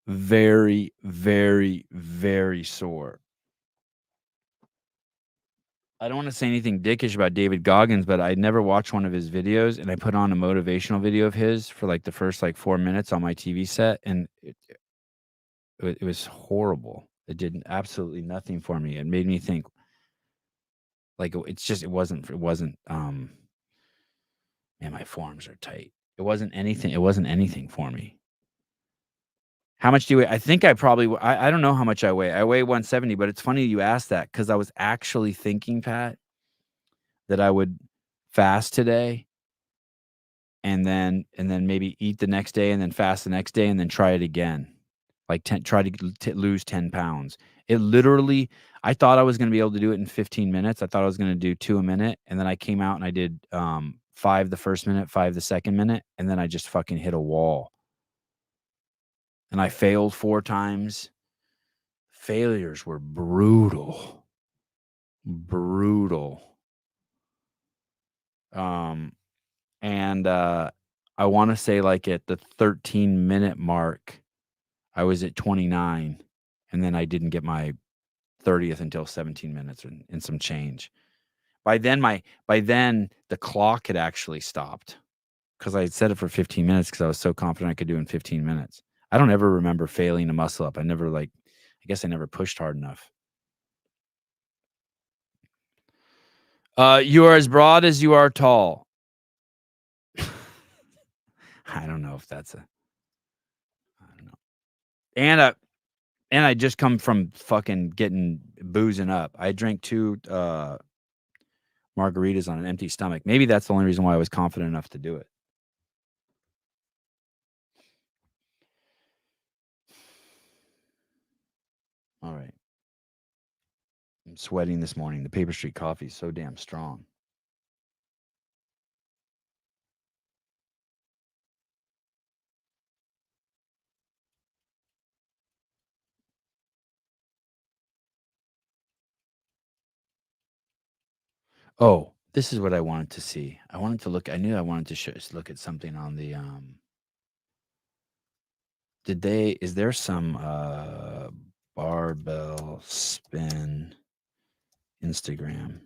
Very, very, very sore. I don't want to say anything dickish about David Goggins, but I never watched one of his videos, and I put on a motivational video of his for like the first 4 minutes on my TV set, and it was horrible. It did absolutely nothing for me. It made me think it wasn't Man, my forearms are tight. It wasn't anything for me. How much do you weigh? I think I probably I don't know how much I weigh. I weigh 170, but it's funny you asked that because I was actually thinking, Pat, that I would fast today and then maybe eat the next day and then fast the next day and then try it again. Like try to lose 10 pounds. It literally, I thought I was going to be able to do it in 15 minutes. I thought I was going to do 2 a minute. And then I came out and I did 5 the first minute, 5 the second minute. And then I just fucking hit a wall. And I failed 4 times. Failures were brutal. And I want to say like at the 13-minute mark, I was at 29, and then I didn't get my 30th until 17 minutes and some change. By then the clock had actually stopped because I had set it for 15 minutes because I was so confident I could do it in 15 minutes. I don't ever remember failing a muscle up. I guess I never pushed hard enough. You are as broad as you are tall. I don't know if that's I don't know. And I just come from fucking boozing up. I drank 2 margaritas on an empty stomach. Maybe that's the only reason why I was confident enough to do it. All right. I'm sweating this morning. The Paper Street coffee is so damn strong. Oh, this is what I wanted to see. I wanted to look. I knew I wanted to look at something on the. Is there some barbell spin Instagram?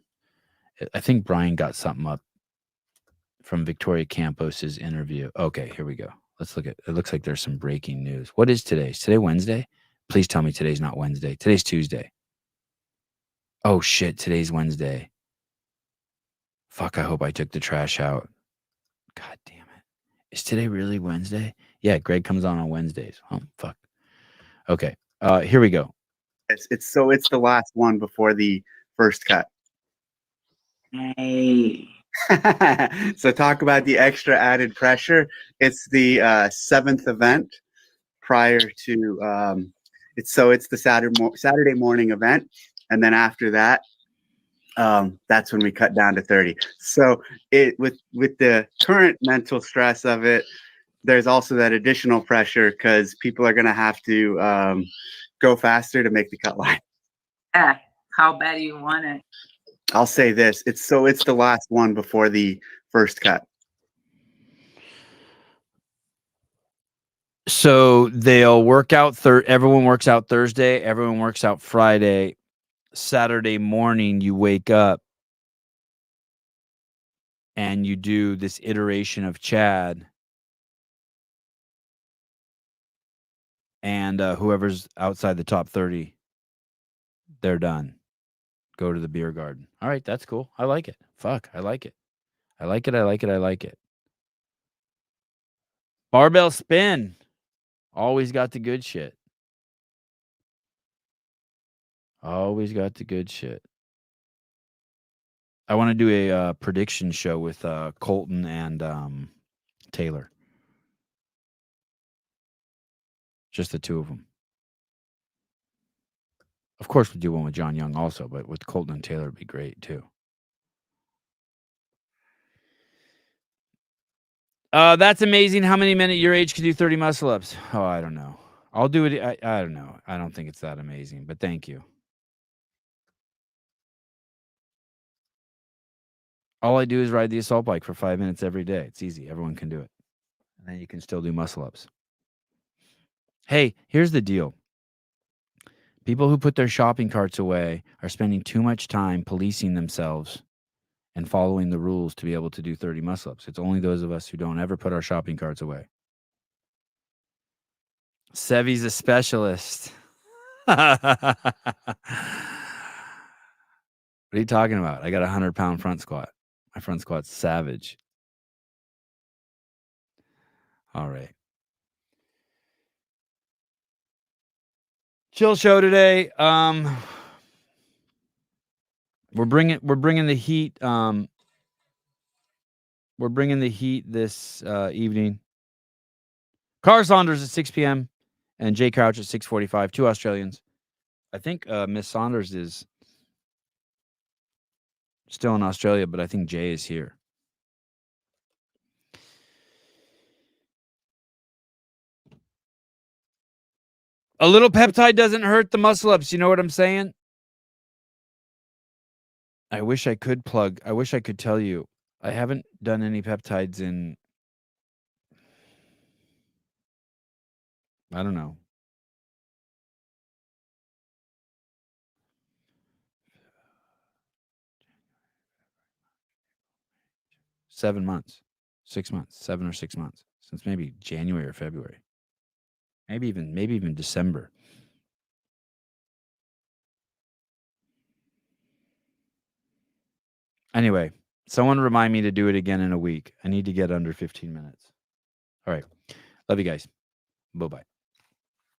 I think Brian got something up from Victoria Campos's interview. Okay, here we go. Let's look at it. Looks like there's some breaking news. What is today? Is today Wednesday? Please tell me today's not Wednesday. Today's Tuesday. Oh shit, today's Wednesday. Fuck, I hope I took the trash out. God damn it. Is today really Wednesday? Yeah, Greg comes on Wednesdays. Oh, fuck. Okay. Here we go. It's the last one before the first cut. Hey. So talk about the extra added pressure. It's the 7th event prior to it's the Saturday morning event, and then after that, that's when we cut down to 30. So with the current mental stress of it, there's also that additional pressure because people are going to have to go faster to make the cut line. Yeah. How bad do you want it? I'll say this. It's the last one before the first cut. So they'll work out. Everyone works out Thursday. Everyone works out Friday. Saturday morning, you wake up and you do this iteration of Chad. And whoever's outside the top 30, they're done. Go to the beer garden. All right, that's cool. I like it. Fuck, I like it. I like it. Barbell spin. Always got the good shit. Always got the good shit. I want to do a prediction show with Colton and Taylor. Just the two of them. Of course, we'll do one with John Young also, but with Colton and Taylor, it'd be great too. That's amazing. How many men at your age can do 30 muscle ups? Oh, I don't know. I'll do it. I don't know. I don't think it's that amazing, but thank you. All I do is ride the assault bike for 5 minutes every day. It's easy. Everyone can do it. And then you can still do muscle ups. Hey, here's the deal. People who put their shopping carts away are spending too much time policing themselves and following the rules to be able to do 30 muscle ups. It's only those of us who don't ever put our shopping carts away. Sevi's a specialist. What are you talking about? I got a 100-pound front squat. My front squat's savage. All right. Chill show today. We're bringing the heat. We're bringing the heat this evening. Car Saunders at 6 p.m. and Jay Crouch at 6:45. 2 Australians. I think Miss Saunders is still in Australia, but I think Jay is here. A little peptide doesn't hurt the muscle ups. You know what I'm saying? I wish I could plug. I wish I could tell you. I haven't done any peptides in, I don't know, 7 months, 6 months, 7 or 6 months, since maybe January or February. Maybe even December. Anyway, someone remind me to do it again in a week. I need to get under 15 minutes. All right. Love you guys. Bye-bye.